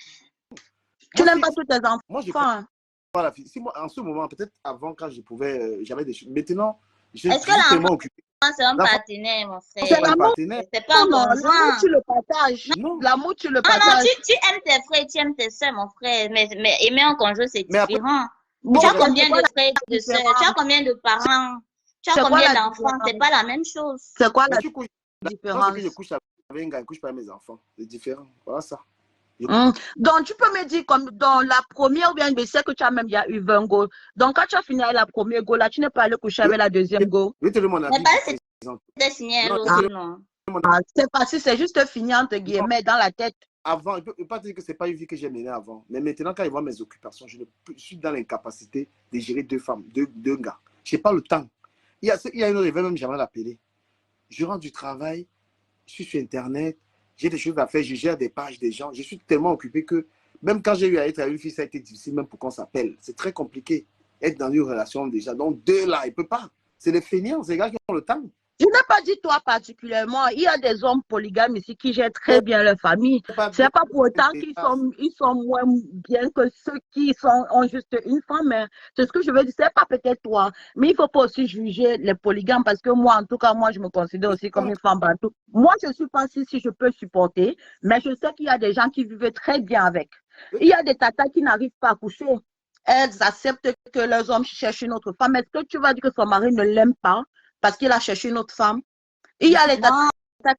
Tu Moi, n'aimes pas tous tes enfants. Moi, je prends pas la fille. Si moi, en ce moment, peut-être avant, quand je pouvais, j'avais des choses. Maintenant, je suis tellement occupé. C'est un partenaire, mon frère. C'est l'amour. C'est pas un conjoint. L'amour, tu le partages. Non. L'amour, tu le Ah non, partages. tu aimes tes frères, tu aimes tes soeurs, mon frère. Mais aimer un conjoint, c'est Mais après- différent. Bon, Tu as c'est combien quoi de frères, de sœurs? Tu as combien de parents? Tu as C'est quoi combien la d'enfants? différence? C'est pas la même chose. C'est quoi Mais la tu couches. différence? Que je couche avec un gars, je couche pas avec mes enfants. C'est différent. Voilà ça. Donc, tu peux me dire, comme dans la première, ou bien je sais que tu as même déjà eu 20 go. Donc, quand tu as fini avec la première go, là, tu n'es pas allé coucher avec la deuxième go. Je vais te donner mon avis. Mais pas si tu signé l'autre, non. C'est facile, c'est juste fini entre guillemets dans la tête. Avant, je ne peux pas dire que ce n'est pas une vie que j'ai menée avant. Mais maintenant, quand je vois mes occupations, je suis dans l'incapacité de gérer deux femmes, deux gars. Je n'ai pas le temps. Il y a une autre, je vais même jamais l'appeler. Je rentre du travail, je suis sur Internet, j'ai des choses à faire, je gère des pages des gens. Je suis tellement occupé que même quand j'ai eu à être avec une fille, ça a été difficile même pour qu'on s'appelle. C'est très compliqué. Être dans une relation déjà. Donc, deux là, il ne peut pas. C'est les feignants, c'est les gars qui ont le temps. Je n'ai pas dit toi particulièrement. Il y a des hommes polygames ici qui gèrent très bien leur famille. C'est pas pour autant qu'ils sont moins bien que ceux qui ont juste une femme. C'est ce que je veux dire. C'est pas peut-être toi. Mais il faut pas aussi juger les polygames parce que moi, en tout cas, moi, je me considère aussi comme une femme bantou. Moi, je suis pas si je peux supporter, mais je sais qu'il y a des gens qui vivent très bien avec. Il y a des tatas qui n'arrivent pas à coucher. Elles acceptent que leurs hommes cherchent une autre femme. Est-ce que tu vas dire que son mari ne l'aime pas parce qu'il a cherché une autre femme? Il y a les tatas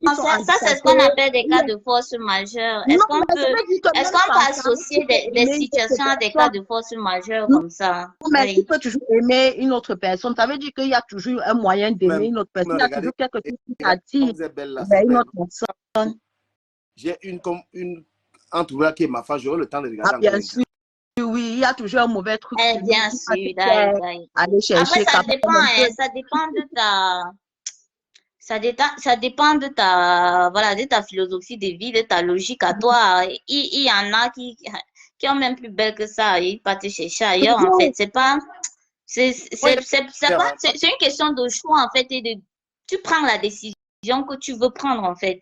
qui sont ça, c'est ce qu'on appelle des cas de force majeure. Est-ce qu'on peut associer des situations à des cas de force majeure comme ça? Mais tu peux toujours aimer une autre personne. Ça veut dire qu'il y a toujours un moyen d'aimer une autre personne. Il y a toujours quelque chose qui t'attire vers une autre personne. J'ai une entourage qui est ma femme, j'aurai le temps de regarder. Ah, bien sûr. Oui, il y a toujours un mauvais truc. Bien sûr. Aller chercher. Après, ça dépend de ta... Ça dépend de ta philosophie de vie, de ta logique à toi. Il y en a qui ont même plus belle que ça. Ils partent te chercher ailleurs, en fait. C'est une question de choix, en fait. Tu prends la décision que tu veux prendre, en fait.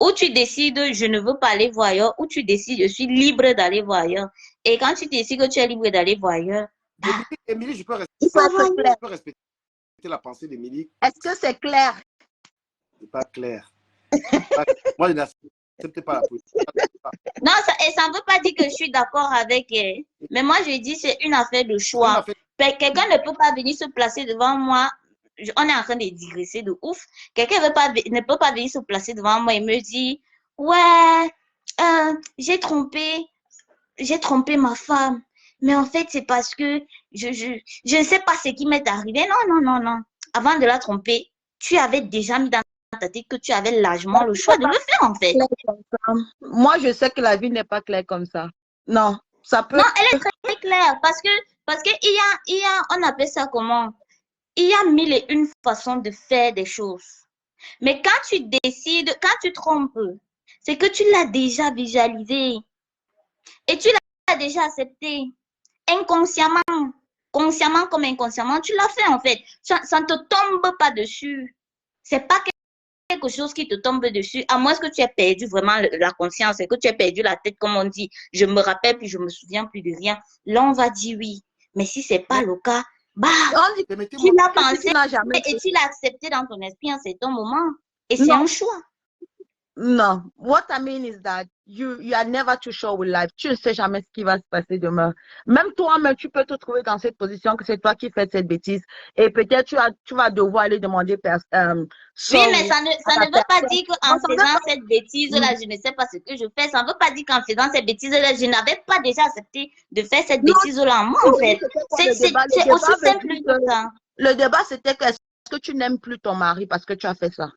Ou tu décides, je ne veux pas aller voir ailleurs, ou tu décides, je suis libre d'aller voir ailleurs. Et quand tu décides que tu es libre d'aller voir ailleurs, Émilie, je peux respecter la pensée d'Émilie. Est-ce que c'est clair? C'est pas clair. Moi, je n'accepte pas la position. Non, et ça ne veut pas dire que je suis d'accord avec elle. Mais moi, je dis c'est une affaire de choix. Quelqu'un ne peut pas venir se placer devant moi. On est en train de digresser de ouf. Quelqu'un ne peut pas venir se placer devant moi et me dire ouais, j'ai trompé ma femme. Mais en fait, c'est parce que je ne sais pas ce qui m'est arrivé. Non. Avant de la tromper, tu avais déjà mis dans ta tête que tu avais largement le choix de le faire, en fait. Moi, je sais que la vie n'est pas claire comme ça. Non, ça peut... Non, elle est très, très claire parce que il y a, on appelle ça comment? Il y a mille et une façons de faire des choses. Mais quand tu décides, quand tu trompes, c'est que tu l'as déjà visualisé. Et tu déjà accepté. Inconsciemment, consciemment comme inconsciemment, tu l'as fait en fait. Ça ne te tombe pas dessus. C'est pas quelque chose qui te tombe dessus, à moins que tu aies perdu vraiment la conscience et que tu aies perdu la tête, comme on dit. Je me rappelle puis je me souviens plus de rien. Là, on va dire oui. Mais si c'est pas le cas, bah, tu l'as pensé et tu l'as accepté dans ton esprit en certain moment. Et c'est un choix. No, what I mean is that you are never too sure with life. Tu ne sais jamais ce qui va se passer demain. Même toi-même, tu peux te trouver dans cette position que c'est toi qui fais cette bêtise. Et peut-être tu vas devoir aller demander oui, mais ça ne veut pas dire qu'en faisant cette bêtise-là, je ne sais pas ce que je fais. Ça ne veut pas dire qu'en faisant cette bêtise-là, je n'avais pas déjà accepté de faire cette bêtise-là en moi, en fait. C'est aussi simple que ça. Le débat, c'était que est-ce que tu n'aimes plus ton mari parce que tu as fait ça?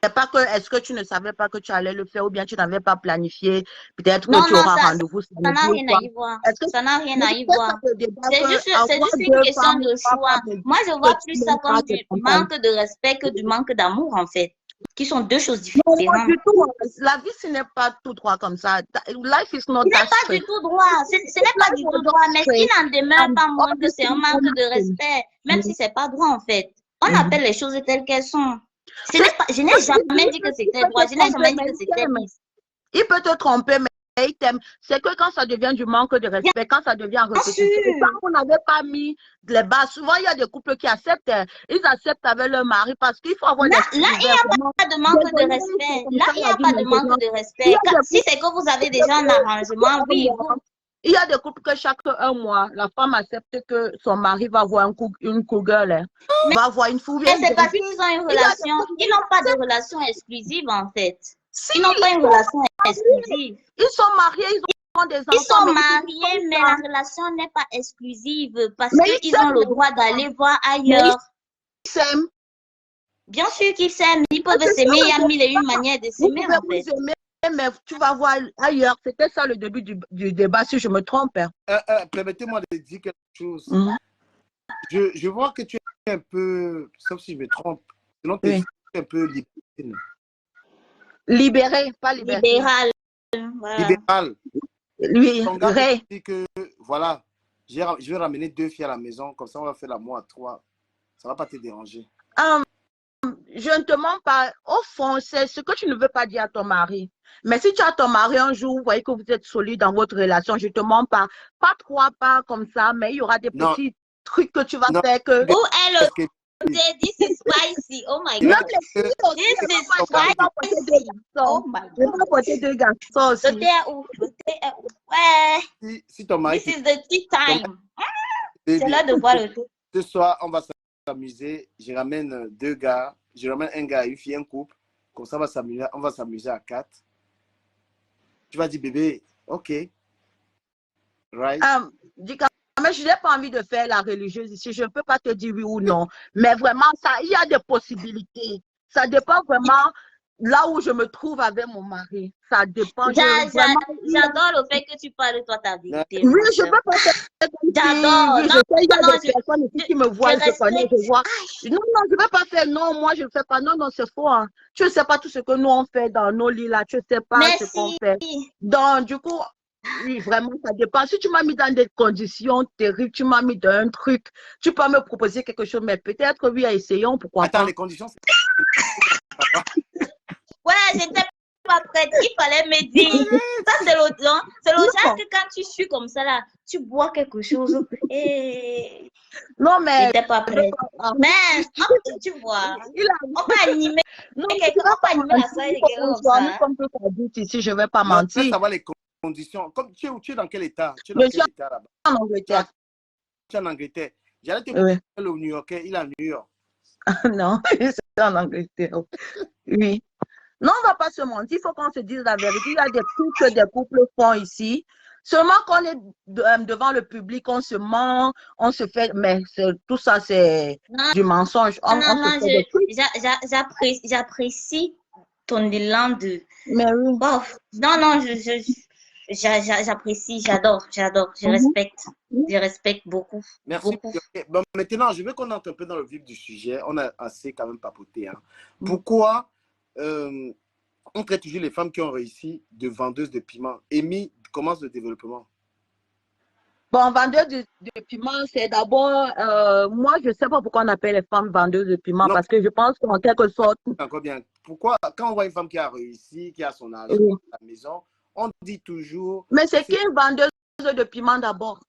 C'est pas que est-ce que tu ne savais pas que tu allais le faire ou bien tu n'avais pas planifié, peut-être que tu auras rendez-vous. Ça n'a rien à y voir. Ça n'a rien à y voir. C'est juste une question de choix. Moi, je vois plus ça comme du manque de respect que du manque d'amour, en fait, qui sont deux choses différentes. Non, du tout. La vie, ce n'est pas tout droit comme ça. Life is not that straight. Ce n'est pas du tout droit. Ce n'est pas du tout droit. Mais ce qui n'en demeure pas moins que c'est un manque de respect, même si c'est pas droit, en fait. On appelle les choses telles qu'elles sont. Je n'ai jamais dit que c'était droit. Je n'ai jamais dit que c'était mis. Il peut te tromper, mais il t'aime. C'est que quand ça devient du manque de respect, quand ça devient répétitif, quand vous n'avez pas mis les bases, souvent il y a des couples qui acceptent, ils acceptent avec leur mari parce qu'il faut avoir là, il n'y a pas de manque de respect. Là, il n'y a pas de manque de respect. Si c'est que vous avez déjà un arrangement, oui. Il y a des couples que chaque un mois, la femme accepte que son mari va voir une cougar, va voir une fouille. Mais c'est parce qu'ils ont une relation. Ils n'ont pas de relation exclusive, en fait. Ils n'ont pas une relation exclusive. Ils sont mariés, ils ont des enfants. Ils sont mariés, mais la relation n'est pas exclusive parce qu'ils ont le droit d'aller voir ailleurs. Ils s'aiment. Bien sûr qu'ils s'aiment. Ils peuvent s'aimer. Il y a mille et une manières de s'aimer, en fait. Mais tu vas voir ailleurs. C'était ça le début du débat, si je me trompe. Permettez-moi de dire quelque chose. Je vois que tu es un peu, sauf si je me trompe, sinon tu es un peu libertine. Libéré, pas libéré. Libéral. Voilà. Libéral. Lui, dit que, voilà, je vais ramener 2 filles à la maison, comme ça on va faire l'amour à 3. Ça ne va pas te déranger. Je ne te mens pas. Au fond, c'est ce que tu ne veux pas dire à ton mari. Mais si tu as ton mari un jour, vous voyez que vous êtes solide dans votre relation, je ne te mens pas. Pas 3 pas comme ça, mais il y aura des petits trucs que tu vas faire que... Où est le... This is spicy. Oh my God. This is spicy. Oh my God. Je vais porter 2 garçons aussi. Le thé est où? Le thé est où? Ouais. Si ton mari... This is the tea time. C'est l'heure de boire le thé. Ce soir, on va s'amuser. Je ramène 2 gars. Je ramène un gars et une fille, un couple. Comme ça, on va s'amuser à 4. Tu vas dire, bébé, ok. Right? Mais je n'ai pas envie de faire la religieuse ici. Je ne peux pas te dire oui ou non. Mais vraiment, il y a des possibilités. Ça dépend vraiment là où je me trouve avec mon mari. Ça dépend. J'adore le fait que tu parles toi ta vérité. Oui, je peux pas faire comme j'adore. Oui, il y a des personnes ici qui me voient, je connais, je vois. Non, je ne vais pas faire. Non, moi, je ne fais pas. Non, c'est faux. Hein. Tu ne sais pas tout ce que nous, on fait dans nos lits là. Tu ne sais pas ce qu'on fait. Donc, du coup... Oui, vraiment, ça dépend. Si tu m'as mis dans des conditions terribles, tu m'as mis dans un truc, tu peux me proposer quelque chose, mais peut-être, oui, essayons, pourquoi pas. Attends, les conditions, ouais, j'étais pas prête, il fallait me dire. Ça, c'est l'autre genre. C'est l'autre genre que quand tu suis comme ça, là, tu bois quelque chose. Et... Non, mais... J'étais pas prête. Mais, tu vois, on peut animer. Non, quelqu'un, on peut animer la soirée de quelqu'un comme ça. Comme tu as dit ici, je ne vais pas mentir. Tu savoir les conditions. Comme tu es dans quel état? Tu es dans quel état là-bas? En Angleterre. Tu es en Angleterre. J'allais te dire le New Yorkais, il est à New York. Non, c'est en Angleterre. Oui. Non, on ne va pas se mentir, il faut qu'on se dise la vérité. Il y a des trucs que des couples font ici. Seulement qu'on est devant le public, on se ment, on se fait... Mais tout ça, c'est du mensonge. J'apprécie ton élan de... Mais oui. Bof. Non, j'apprécie, j'adore, je respecte. Je respecte beaucoup. Merci. Beaucoup. Bon, maintenant, je veux qu'on entre un peu dans le vif du sujet. On a assez quand même papoté. Hein. Pourquoi on traite toujours les femmes qui ont réussi de vendeuses de piment? Amy, commence le développement? Bon, vendeuse de piment, c'est d'abord, moi, je ne sais pas pourquoi on appelle les femmes vendeuses de piment, Non, parce que je pense qu'en quelque sorte, encore bien. Pourquoi, quand on voit une femme qui a réussi, qui a son argent oui. à la maison, on dit toujours, Mais c'est qu'une vendeuse de piment d'abord.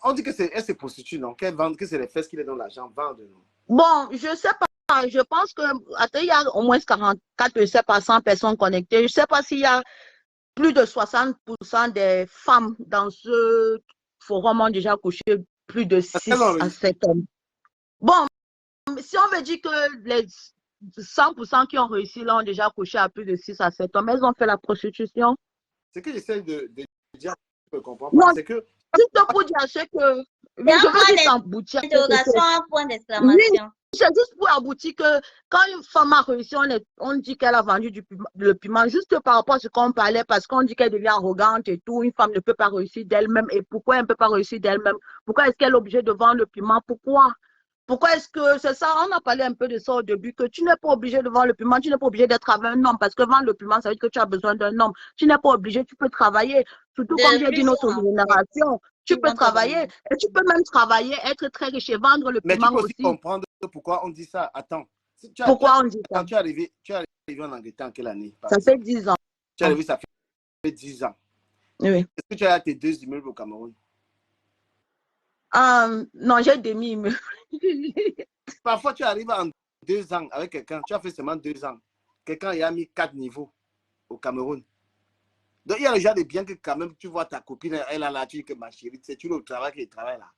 on dit que elle se prostitue, non? Qu'elle vend, que c'est les fesses qui les donnent l'argent, vendent, non? Bon, je ne sais pas, je pense que, attends, il y a au moins 44, je sais pas, 100 personnes connectées. Je ne sais pas s'il y a plus de 60% des femmes dans ce forum ont déjà couché plus de Parce 6 qu'elles ont à réussi. 7 hommes. Bon, si on veut dire que les 100% qui ont réussi là ont déjà couché à plus de 6 à 7 hommes, elles ont fait la prostitution. Ce que j'essaie de dire, je ne comprends Non, pas, c'est que juste pour dire ce que, oui, C'est je un veux juste point aboutir. d'interrogation, un point Oui, d'exclamation. c'est juste pour aboutir que quand une femme a réussi, on dit qu'elle a vendu le piment juste par rapport à ce qu'on parlait, parce qu'on dit qu'elle devient arrogante et tout. Une femme ne peut pas réussir d'elle-même. Et pourquoi elle ne peut pas réussir d'elle-même? Pourquoi est-ce qu'elle est obligée de vendre le piment? Pourquoi? Pourquoi est-ce que c'est ça? On a parlé un peu de ça au début, que tu n'es pas obligé de vendre le piment, tu n'es pas obligé d'être avec un homme, parce que vendre le piment, ça veut dire que tu as besoin d'un homme. Tu n'es pas obligé, tu peux travailler. Surtout comme De j'ai dit, notre plusieurs, en fait. génération, tu peux Plusieurs travailler. catégories. Et tu peux même travailler, être très riche et vendre le mais tu piment peux aussi aussi. comprendre pourquoi on dit ça. Attends, si Pourquoi on dit ça? attends, tu es arrivé en Angleterre en quelle année, par Ça fait exemple? 10 ans. Tu es arrivé, ça fait 10 ans. Oui. Est-ce que tu as tes 2 immeubles au Cameroun? Non, j'ai demi-immeuble. Parfois, tu arrives en 2 ans avec quelqu'un, tu as fait seulement 2 ans. Quelqu'un y a mis 4 niveaux au Cameroun. Donc, il y a le genre de biens que quand même, tu vois ta copine, elle a là, tu dis que ma chérie, c'est tu le travail qui travaille là.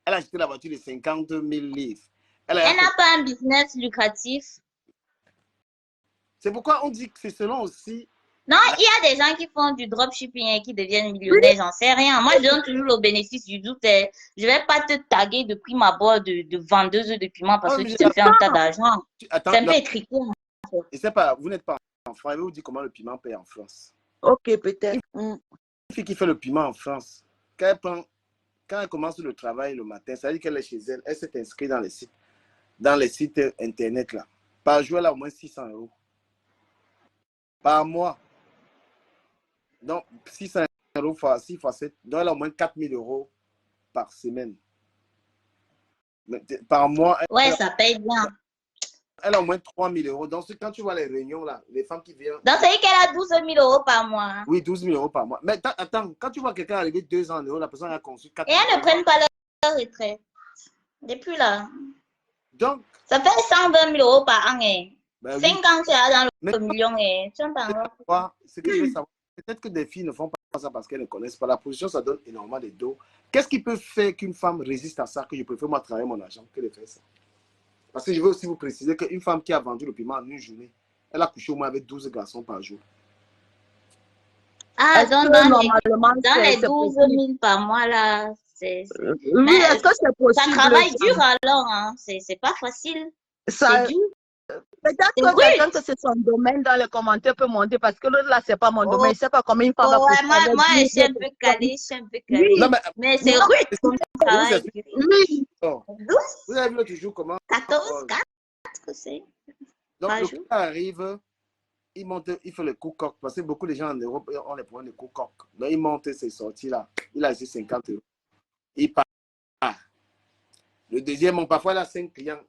Elle a acheté la voiture de 50 000 livres. Elle n'a pas un business lucratif. C'est pourquoi on dit que c'est selon aussi. Non, il y a des gens qui font du dropshipping et qui deviennent millionnaires, j'en sais rien. Moi, je donne toujours le bénéfice du doute. Je ne vais pas te taguer de prime abord de vendeuse de piment parce que tu te fais un tas d'argent. Attends, C'est un peu étriqué. je ne sais pas, vous n'êtes pas en France. Je vais vous dire comment le piment paye en France. Ok, peut-être. Une fille qui fait le piment en France, quand elle commence le travail le matin, ça veut dire qu'elle est chez elle, elle s'est inscrite dans les sites internet là. Par jour, elle a au moins 600 euros. Par mois. Donc, 600 euros fois 6 fois 7, donc elle a au moins 4 000 euros par semaine. Par mois, Ouais, ça paye bien. elle a au moins 3 000 euros. Donc, quand tu vois les réunions là, les femmes qui viennent. Donc, ça veut dire qu'elle a 12 000 euros par mois. Hein. Oui, 12 000 euros par mois. Mais attends, quand tu vois quelqu'un arriver 2 ans en euros, la personne a conçu 4 Et 000 elles ne prennent pas leur retraite. Depuis là. Donc, ça fait 120 000 euros par an. Ben 5 ans, tu es dans mais le million. Tu entends? ce que je veux savoir, peut-être que des filles ne font pas ça parce qu'elles ne connaissent pas. La position, ça donne énormément de dos. Qu'est-ce qui peut faire qu'une femme résiste à ça, que je préfère moi travailler mon argent que de faire ça? Parce que je veux aussi vous préciser qu'une femme qui a vendu le piment en une journée, elle a couché au moins avec 12 garçons par jour. Ah, donc dans les 12 possible? 000 par mois, là, Oui, est-ce que c'est possible? Ça travaille dur alors, hein. C'est pas facile. C'est dur. Peut-être que quelqu'un que c'est son domaine dans les commentaires peut monter parce que l'autre là, c'est pas mon domaine. Je ne sais pas combien une femme va coucher. Moi, je suis un peu calée, Oui. Non, mais c'est rude comme travail. Oui. Vous avez vu l'autre jour comment 14, 4, c'est. Donc, le coup arrive, il fait le coup coq parce que beaucoup de gens en Europe ont les problèmes de coup coq. Donc, il monte ses sorties là. Il a juste 50 euros. Il part. Le deuxième, parfois, il a 5 clients.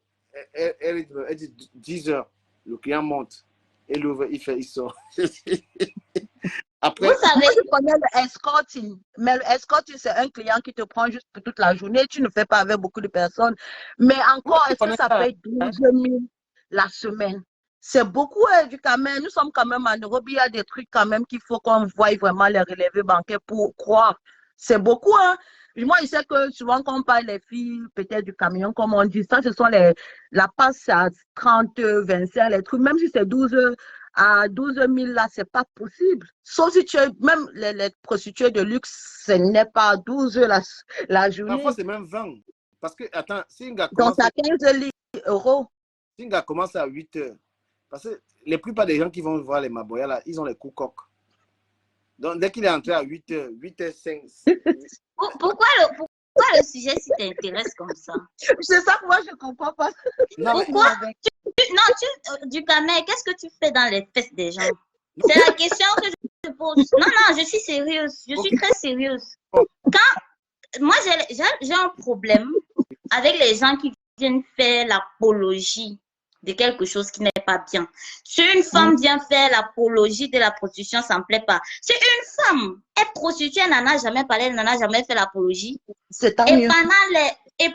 Elle dit 10 heures. Le client monte. Il ouvre, il sort. Après, vous savez, moi, je connais le escorting. Mais le escorting, c'est un client qui te prend juste pour toute la journée. Tu ne fais pas avec beaucoup de personnes. Mais encore, est-ce que ça paye 12 000 la semaine? C'est beaucoup du Cameroun. Nous sommes quand même en Europe. Il y a des trucs quand même qu'il faut qu'on voie vraiment les relevés bancaires pour croire. C'est beaucoup, hein. Moi, je sais que souvent, quand on parle des filles, peut-être du camion, comme on dit, ça, ce sont la passe à 30, 25, les trucs. Même si c'est 12 à 12 000, là, c'est pas possible. Sauf si tu es, même les prostituées de luxe, ce n'est pas 12 la journée. Parfois, c'est même 20. Parce que, attends, si un gars commence. Donc, ça 15 euros. Si un gars commence à 8 heures, parce que la plupart des gens qui vont voir les Maboya, là, ils ont les coups coq. Donc, dès qu'il est entré à 8 heures, 8h05. Pourquoi le sujet si t'intéresse comme ça? C'est ça que moi, je ne comprends pas. Non, pourquoi? Du Cameroun, qu'est-ce que tu fais dans les fesses des gens? C'est la question que je te pose. Non, non, je suis sérieuse. Je suis très sérieuse. Moi, j'ai un problème avec les gens qui viennent faire l'apologie de quelque chose qui n'est pas bien. Si une femme vient faire l'apologie de la prostitution, ça ne me plaît pas. Si une femme est prostituée, elle n'en a jamais parlé, elle n'en a jamais fait l'apologie. C'est tant Et mieux.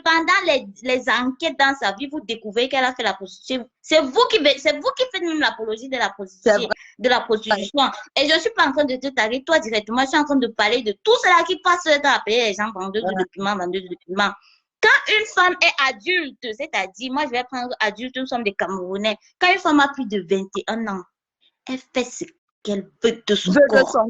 pendant les enquêtes dans sa vie, vous découvrez qu'elle a fait la prostitution. C'est vous qui faites même l'apologie de la prostitution. Et je ne suis pas en train de te taguer, toi directement, je suis en train de parler de tout cela qui passe dans la paix, les gens vendeuses de documents. Quand une femme est adulte, c'est-à-dire, moi je vais prendre adulte, nous sommes des Camerounais. Quand une femme a plus de 21 ans, elle fait ce qu'elle veut de son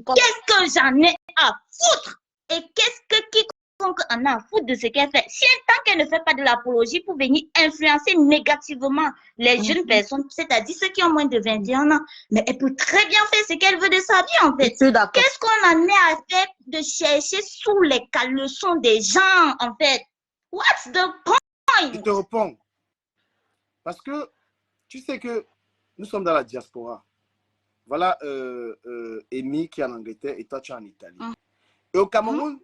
corps. Qu'est-ce que j'en ai à foutre? Et qu'est-ce que quiconque en a à foutre de ce qu'elle fait? Si tant qu'elle ne fait pas de l'apologie pour venir influencer négativement les jeunes personnes, c'est-à-dire ceux qui ont moins de 21 ans, mais elle peut très bien faire ce qu'elle veut de sa vie en fait. Qu'est-ce qu'on en est à faire de chercher sous les caleçons des gens en fait? What's the point? Je te réponds. Parce que tu sais que nous sommes dans la diaspora. Voilà Amy qui est en Angleterre et toi tu es en Italie. Et au Cameroun,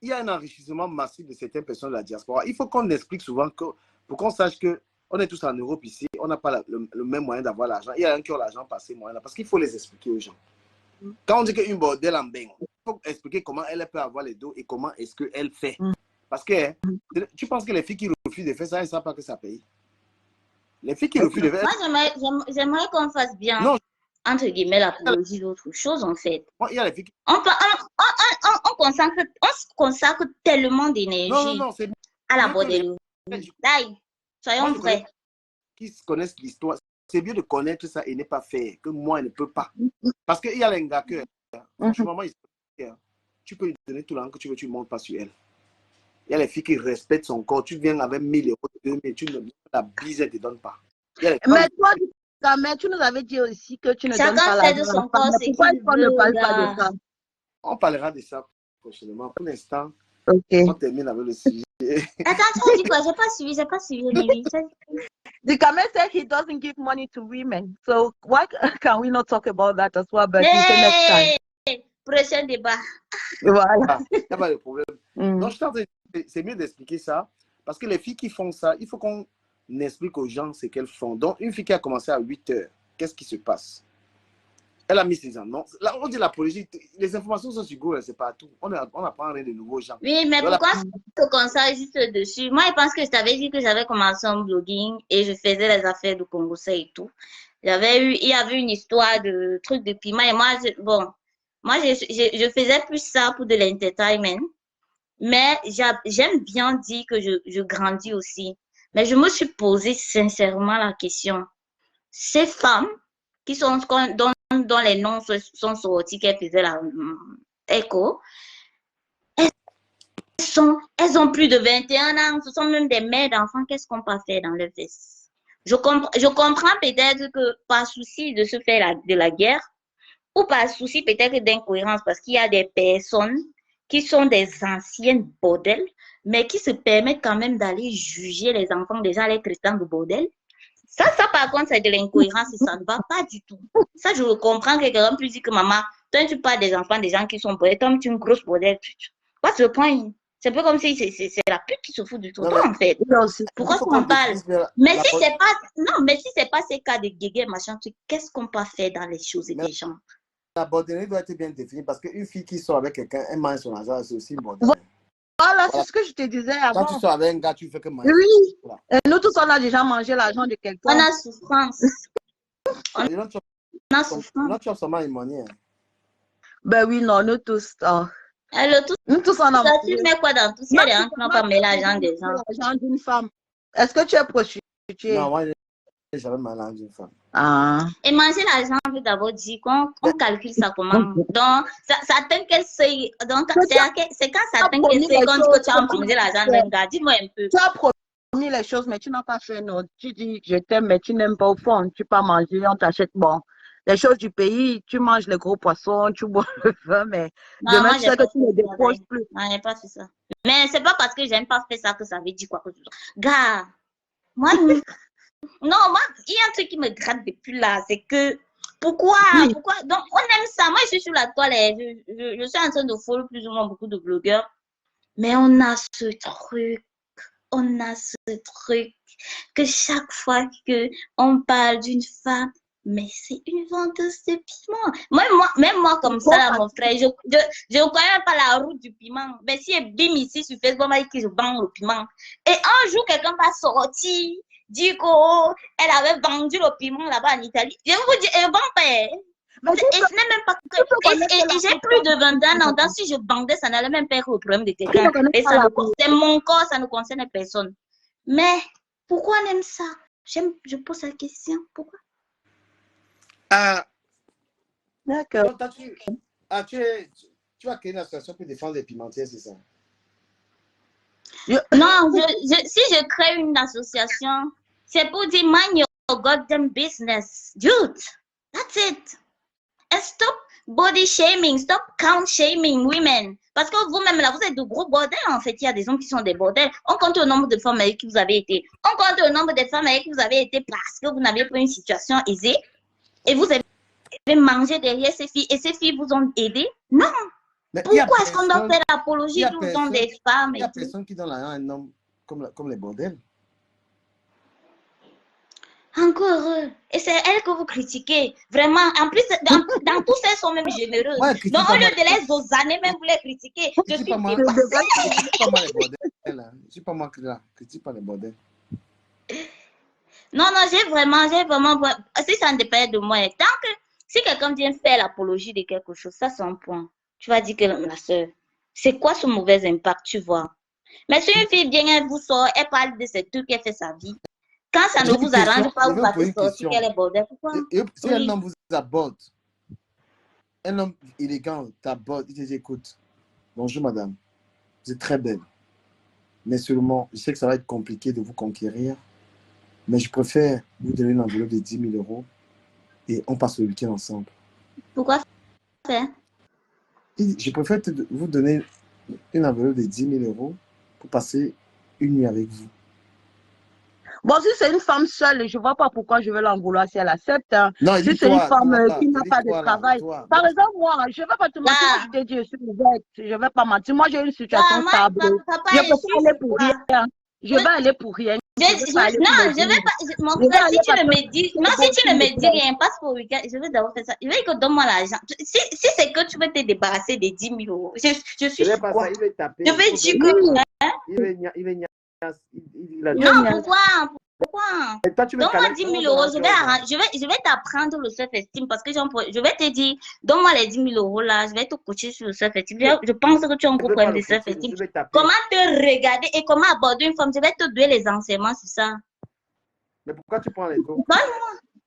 il y a un enrichissement massif de certaines personnes de la diaspora. Il faut qu'on explique souvent que, pour qu'on sache qu'on est tous en Europe ici, on n'a pas le même moyen d'avoir l'argent. Il y a un qui a l'argent passé moyen parce qu'il faut les expliquer aux gens. Quand on dit qu'une bordelle en bain, il faut expliquer comment elle peut avoir les dos et comment est-ce qu'elle fait. Parce que tu penses que les filles qui refusent de faire ça, elles ne savent pas que ça paye. Les filles qui refusent de faire ça. Moi, j'aimerais qu'on fasse bien, non, entre guillemets, l'apologie d'autre chose, en fait. Il y a les filles qui... on consacre tellement d'énergie à la bordellerie. Soyons vrais. Qui connaissent l'histoire, c'est mieux de connaître ça et ne pas faire que moi, elle ne peut pas. Parce qu'il y a les gars que, franchement, tu peux lui donner tout l'argent que tu veux, tu ne montes pas sur elle. Il y a les filles qui respectent son corps. Tu viens avec 1000 euros, 2000, tu ne la bise, elle ne te donne pas. Mais toi, tu nous avais dit aussi que tu ne donnes pas la de son corps. Pourquoi on ne parle pas de ça? On parlera de ça prochainement. Pour l'instant, on termine avec le sujet. Attends, tu as dit quoi? J'ai pas suivi, Nelly. The comment said he doesn't give money to women. So why can we not talk about that as well? But next time. Prochain débat. Voilà. Il n'y a pas de problème. Donc, c'est mieux d'expliquer ça. Parce que les filles qui font ça, il faut qu'on explique aux gens ce qu'elles font. Donc, une fille qui a commencé à 8 heures, qu'est-ce qui se passe? Elle a mis ses annonces. Là, on dit l'apologie. Les informations sont sur Google, c'est partout. On n'apprend rien de nouveau aux gens. Oui, mais pourquoi tu consacres juste dessus? Moi, je pense que je t'avais dit que j'avais commencé un blogging et je faisais les affaires du Congo et tout. Il y avait une histoire de trucs de piment et moi, je faisais plus ça pour de l'entertainment. Mais j'aime bien dire que je grandis aussi. Mais je me suis posé sincèrement la question. Ces femmes qui sont dont les noms sont sortis, qu'elles faisaient la écho, elles ont plus de 21 ans, ce sont même des mères d'enfants, qu'est-ce qu'on peut faire dans le fesses? Je comprends peut-être que par souci de se faire de la guerre, ou par souci peut-être d'incohérence, parce qu'il y a des personnes qui sont des anciennes bordels, mais qui se permettent quand même d'aller juger les enfants déjà les traitant de bordel. Ça par contre, c'est de l'incohérence et ça ne va pas du tout. Ça, je le comprends que quelqu'un puisse dire que maman, toi, tu parles des enfants, des gens qui sont bordels, toi, tu es une grosse bordel. What's the point? C'est un peu comme si c'est la pute qui se fout du tout, en fait. Pourquoi on parle? Mais si c'est pas, non, mais si c'est pas ces cas de guégué, machin, qu'est-ce qu'on peut faire dans les choses des gens? La bordellerie doit être bien définie parce qu'une fille qui sort avec quelqu'un, elle mange son argent, c'est aussi une bordellerie. Voilà, c'est ce que je te disais avant. Quand tu sors avec un gars, tu fais que manger. Oui. Voilà. Nous tous, on a déjà mangé l'argent de quelqu'un. On a souffrance. On a souffrance. Not tu seulement une monnaie. Ben oui, non, nous tous. Nous tous, on a mangé. Tu mets quoi dans tout? Si les gens n'ont pas mis l'argent des gens. L'argent d'une femme. Est-ce que tu es prostituée? Non, moi, j'avais mal l'argent d'une femme. Et manger l'argent, veut d'abord dire qu'on calcule ça comment. Donc, ça atteint quel seuil. Donc, c'est quand ça atteint quel seuil quand tu as mangé l'argent d'un gars. Dis-moi un peu. Tu as promis les choses, mais tu n'as pas fait. Non. Tu dis, je t'aime, mais tu n'aimes pas au fond. Tu pas manger, on t'achète bon. Les choses du pays, tu manges les gros poissons, tu bois le vin, mais demain, tu sais que tu ne déposes plus. Non, j'ai pas fait ça. Mais c'est pas parce que j'aime pas faire ça que ça veut dire quoi que ce soit. Gars, moi, non, moi, il y a un truc qui me gratte depuis là, c'est que Pourquoi? Oui. Pourquoi? Donc, on aime ça. Moi, je suis sur la toile et je suis en train de follow plus ou moins beaucoup de blogueurs. Mais on a ce truc. On a ce truc que chaque fois que on parle d'une femme, mais c'est une vendeuse de piment. Même moi comme ça, là, mon frère, je ne connais pas la route du piment. Mais si elle bim ici sur Facebook, on va dire que je vends le piment. Et un jour, quelqu'un va sortir, dire qu'elle avait vendu le piment là-bas en Italie. Je vais vous dire, elle vend pas. Mais Et ce n'est même pas que. Et j'ai plus de 21 ans. Donc, si je vendais, ça n'allait même pas être le problème de quelqu'un. Et ça c'est mon corps, ça ne concerne personne. Mais pourquoi on aime ça? Je pose la question. Pourquoi? Ah, D'accord. donc, tu vas créer une association pour défendre les pimentiers, c'est ça? Non, si je crée une association, c'est pour dire mind your goddamn business. Dude, that's it. And stop body shaming, stop count shaming women. Parce que vous-même, là, vous êtes de gros bordels, en fait. Il y a des hommes qui sont des bordels. On compte le nombre de femmes avec qui vous avez été. On compte le nombre de femmes avec qui vous avez été parce que vous n'avez pas une situation aisée. Et vous avez mangé derrière ces filles. Et ces filles vous ont aidé. Non. Mais pourquoi est-ce qu'on doit faire l'apologie tout le temps des femmes? Il n'y a personne qui donne l'argent à un homme comme les bordels. Encore heureux. Et c'est elle que vous critiquez. Vraiment. En plus, dans tous ces sont même généreuses. Donc, au lieu de les osaner, même vous les critiquez. Je suis dépassée. C'est pas moi les bordels. C'est pas moi qui critique pas les bordels. Non, j'ai vraiment. Si ça ne dépend de moi, tant que si quelqu'un vient faire l'apologie de quelque chose, ça c'est un point. Tu vas dire que la soeur, c'est quoi ce mauvais impact, tu vois? Mais si une fille vient, elle vous sort, elle parle de ce truc, elle fait sa vie. Quand ça ne vous arrange pas, vous partez sortir qu'elle est bordel. Pourquoi? Si un homme vous aborde, un homme élégant t'aborde, il te dit écoute, bonjour madame, vous êtes très belle, mais seulement, je sais que ça va être compliqué de vous conquérir, mais je préfère vous donner une enveloppe de 10 000 € et on passe le week-end ensemble. Pourquoi faire? Je préfère vous donner une enveloppe de 10 000 € pour passer une nuit avec vous. Bon, si c'est une femme seule, je ne vois pas pourquoi je vais l'en vouloir si elle accepte. Hein. Non, si c'est une femme qui n'a pas de travail. Par exemple, moi, je ne vais pas te mentir. Moi, je t'ai dit, je suis ouverte. Je ne vais pas mentir. Moi, j'ai une situation stable. Je ne peux pas aller pour rien. Je vais aller pour rien. Non, je vais pas. Mon frère, si tu ne me dis rien, passe pour le week-end, je vais d'abord faire ça. Je vais que donne-moi l'argent. Si c'est que tu veux te débarrasser des 10 000 €, je suis sur quoi? Il va taper. Je vais dire que. Non, pourquoi? Donne-moi 10 000 €, je vais t'apprendre le self-esteem parce que je vais te dire, donne-moi les 10 000 € là, je vais te coacher sur le self-esteem. Je pense que tu as un gros problème de self-esteem. Comment te regarder et comment aborder une femme, je vais te donner les enseignements sur ça. Mais pourquoi tu prends les dos?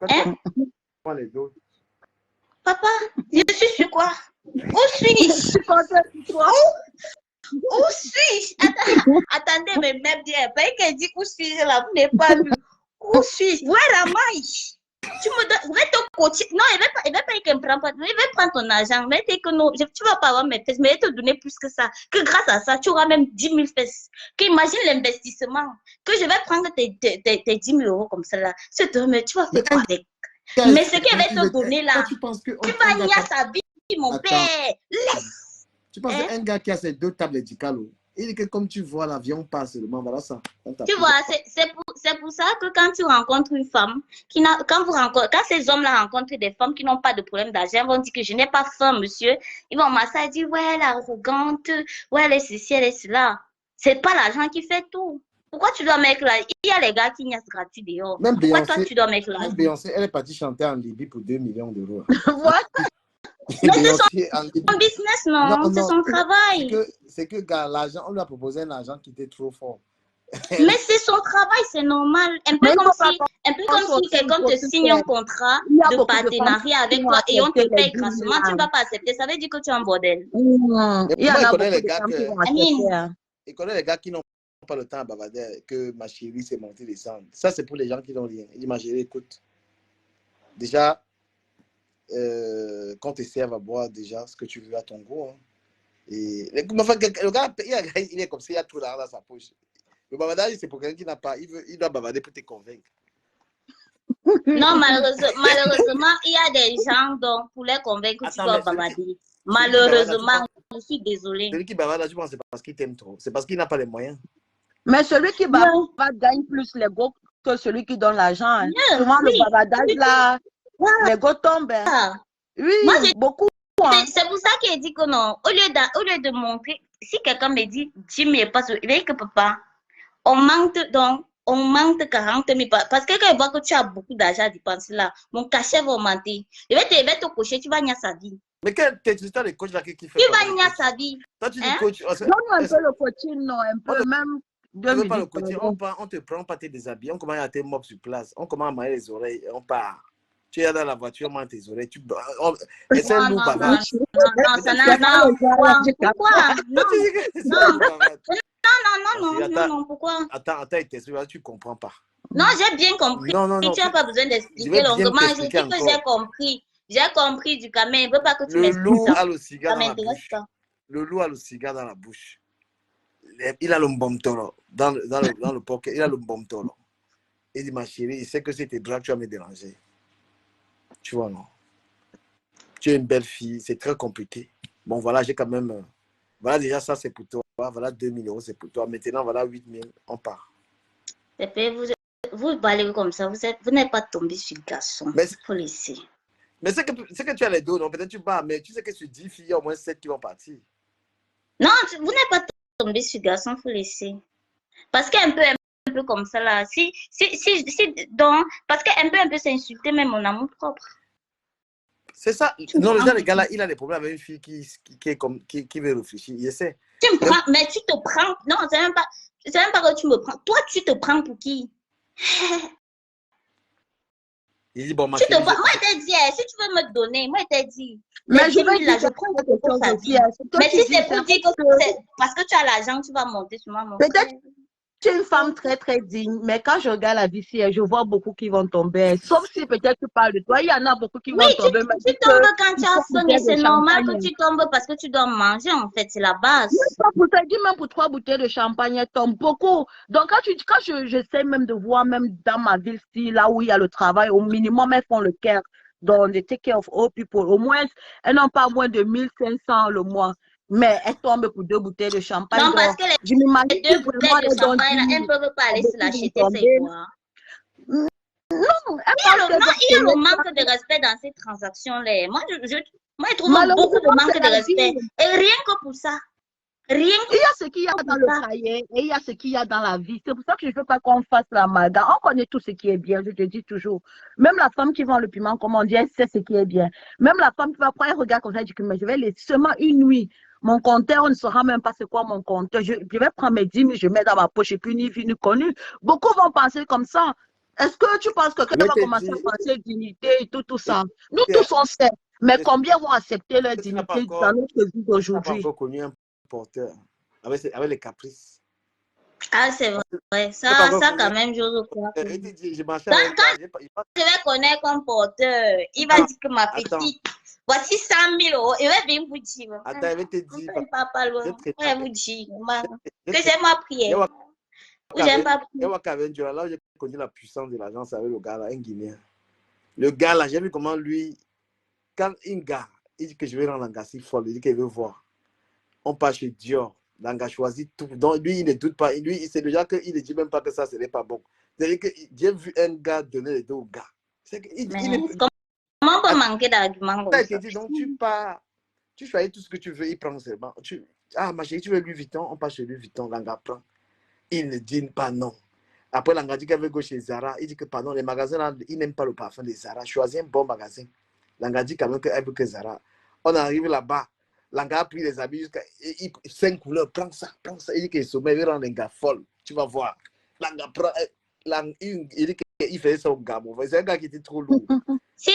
Hein? Tu prends les dos? Papa, je suis sur quoi? Où suis-je? Où suis-je? Attendez, mais même bien, pas qu'elle dit où suis-je là, vous n'êtes pas vu. Où suis-je? Where am I? Tu me donnes, je vais te coacher. Non, il va pas qu'elle me prenne pas. Il va prendre ton argent. Mais que non, tu vas pas avoir mes fesses, mais il va te donner plus que ça. Que grâce à ça, tu auras même 10 000 fesses. Qu'imagine l'investissement. Que je vais prendre tes 10 000 € comme ça là. Mais tu vas faire quoi avec? Mais ce qu'elle va te donner là, tu vas nier sa vie, mon père. Laisse. Tu penses qu'un gars qui a ces 2 tables d'écalo, il dit que comme tu vois l'avion passe seulement, voilà ça. Tu vois, c'est pour ça que quand tu rencontres une femme, quand ces hommes-là rencontrent des femmes qui n'ont pas de problème d'argent, ils vont dire que je n'ai pas faim, monsieur. Ils vont m'asseoir et dire, ouais, elle est arrogante, ouais, elle est ceci, elle est cela. C'est pas l'argent qui fait tout. Pourquoi tu dois mettre là? Il y a les gars qui niaisent gratuit dehors. Même pourquoi Beyoncé, toi tu dois mettre là? Même Beyoncé, elle est partie chanter en Libye pour 2 millions €. What? Mais c'est son business, non? C'est son travail. C'est que l'argent, on lui a proposé un argent qui était trop fort. Mais c'est son travail, c'est normal. Un peu comme si quelqu'un te signe un contrat de partenariat avec toi et on te paye grassement, tu ne vas pas accepter. Ça veut dire que tu es un bordel. Il connaît les gars qui n'ont pas le temps à bavarder, que ma chérie s'est montée descendre. Ça, c'est pour les gens qui n'ont rien. Il dit, ma chérie, écoute, déjà, quand tu serves à boire déjà ce que tu veux à ton goût. Hein. Et le gars, il est comme ça, il a tout l'argent dans sa poche. Le bavardage, c'est pour quelqu'un qui n'a pas. Il doit bavarder pour te convaincre. Non, malheureusement, il y a des gens dont pour les convaincre, tu dois bavarder. Malheureusement, je suis désolée. Celui qui bavarde là, tu penses que c'est parce qu'il t'aime trop. C'est parce qu'il n'a pas les moyens. Mais celui qui Non. bavarde gagne plus les go que celui qui donne l'argent. Hein. Yeah, Souvent, oui. le bavardage là, les go tombent. Hein. Ah. Oui, Moi, beaucoup. Hein. C'est pour ça qu'il dit que non. Au lieu de montrer, si quelqu'un me dit, Jim n'est pas sûr, il veut que papa, on manque de 40 000. Parce que quand il voit que tu as beaucoup d'argent à dépenser là, mon cachet va augmenter. Il va te cocher, tu vas gagner sa vie. Mais quel histoire de coach là qui fait? Tu vas gagner sa vie. Toi, tu dis Hein? coach. Donne-nous un peu le coaching, non, un peu, même On 2 ne veut pas le minutes. coaching. On te prend, pas tes déshabillés. On commence à te mobs sur place. On commence à mailler les oreilles. On part. Tu es dans la voiture, on mange tes oreilles. Et c'est Non, nous, non, papa. non, pourquoi? Non, pourquoi? Attends, tu comprends pas. Non, j'ai bien compris. Non. Tu n'as pas besoin d'expliquer longuement. Je dis que j'ai compris. J'ai compris du camin. Il ne veut pas que tu m'expliques. Le loup a le cigare Ça dans la m'intéresse bouche. pas. Le loup a le cigare dans la bouche. Il a le bon toro. Dans le poker, il a le bon toro. Il dit, ma chérie, il sait que c'est tes draps, tu vas me déranger. Tu vois, non? Tu es une belle fille, c'est très compliqué. Bon, voilà, j'ai quand même... Voilà, déjà, ça, c'est pour toi. Voilà, 2 000 €, c'est pour toi. Maintenant, voilà, 8 000, on part. Vous parlez comme ça, vous n'êtes pas tombé sur le garçon. Il faut laisser. Mais c'est que tu as les deux, non? Peut-être tu pars, mais tu sais que sur 10 filles, il y a au moins 7 qui vont partir. Non, vous n'êtes pas tombé sur le garçon, il faut laisser. Parce qu'un peu comme ça, là, donc, parce qu'un peu, c'est insulter même mon amour propre. C'est ça. Non, le gars là, il a des problèmes avec une fille qui veut réfléchir. Il essaie. Tu me prends, mais tu te prends. Non, c'est même pas que tu me prends. Toi, tu te prends pour qui? Il dit, bon, moi, moi, je t'ai dit, si tu veux me donner, moi, je t'ai dit. Mais je vais là, je prends quelque chose aussi. Mais si c'est pour dire que c'est parce que tu as l'argent, tu vas monter sur moi. Peut-être tu es une femme très, très digne, mais quand je regarde la vie ici, je vois beaucoup qui vont tomber. Sauf si peut-être tu parles de toi, il y en a beaucoup qui vont tomber. Tu tombes quand tu as faim, mais c'est normal que tu tombes parce que tu dois manger, en fait, c'est la base. Même pour 3 bouteilles de champagne, elles tombent beaucoup. Donc, quand j'essaie même de voir, même dans ma ville, là où il y a le travail, au minimum, elles font le care. Donc, they take care of all people. Au moins, elles n'ont pas moins de 1 500 le mois. Mais elles tombent pour 2 bouteilles de champagne. Non, parce que les 2 bouteilles de champagne, elles ne peuvent pas aller se l'acheter, c'est quoi? Non, il y a le manque de respect dans ces transactions-là. Moi, je trouve beaucoup de manque de respect. Et rien que pour ça. Il y a ce qu'il y a dans le cahier et il y a ce qu'il y a dans la vie. C'est pour ça que je ne veux pas qu'on fasse l'amalgame. On connaît tout ce qui est bien, je te dis toujours. Même la femme qui vend le piment, comme on dit, elle sait ce qui est bien. Même la femme qui va prendre un regard comme ça, elle dit que mais je vais laisser seulement une nuit. Mon compteur, on ne saura même pas c'est quoi mon compteur. Je vais prendre mes 10 000, je mets dans ma poche et puis ni vu ni connu. Beaucoup vont penser comme ça. Est-ce que tu penses que quelqu'un va commencer à penser dignité et tout ça? Nous tous on sait. Mais combien vont accepter leur dignité dans notre vie d'aujourd'hui? Porteur avec les caprices. Ah, c'est vrai. Ça quand même, je crois. Quand je vais connaître un porteur, il va dire que ma petite, voici 100 000 €. Il va bien vous dire. Attends, il va te dire. Pas loin. Il va vous dire que j'aime ma prière. Ou j'aime pas prier. Là où j'ai connu la puissance de l'agence avec le gars là, un Guinéen. Le gars là, j'ai vu comment lui, quand un gars, il dit que je vais rendre l'engassi folle, il dit qu'il veut voir. On part chez Dior, Langa choisit tout. Donc lui, il ne doute pas. Lui, c'est déjà qu'il ne dit même pas que ça, ce n'est pas bon. C'est-à-dire que j'ai vu un gars donner les deux au gars. Comment on peut manquer d'arguments comme ça? Donc tu pars, tu choisis tout ce que tu veux, il prend seulement. Ma chérie, tu veux Louis Vuitton, on part chez Louis Vuitton, Langa prend. Il ne dit pas non. Après, Langa dit qu'elle veut go chez Zara, il dit que pardon, les magasins là, ils n'aiment pas le parfum de Zara. Choisis un bon magasin. Langa dit quand même qu'elle veut que Zara. On arrive là-bas. Langa a pris les habits jusqu'à 5 couleurs. Prends ça. Il dit que sommet, il veut rendre un gars folle. Tu vas voir. Langa prend. Il dit qu'il faisait ça au Gabon. C'est un gars qui était trop lourd. Non, c'est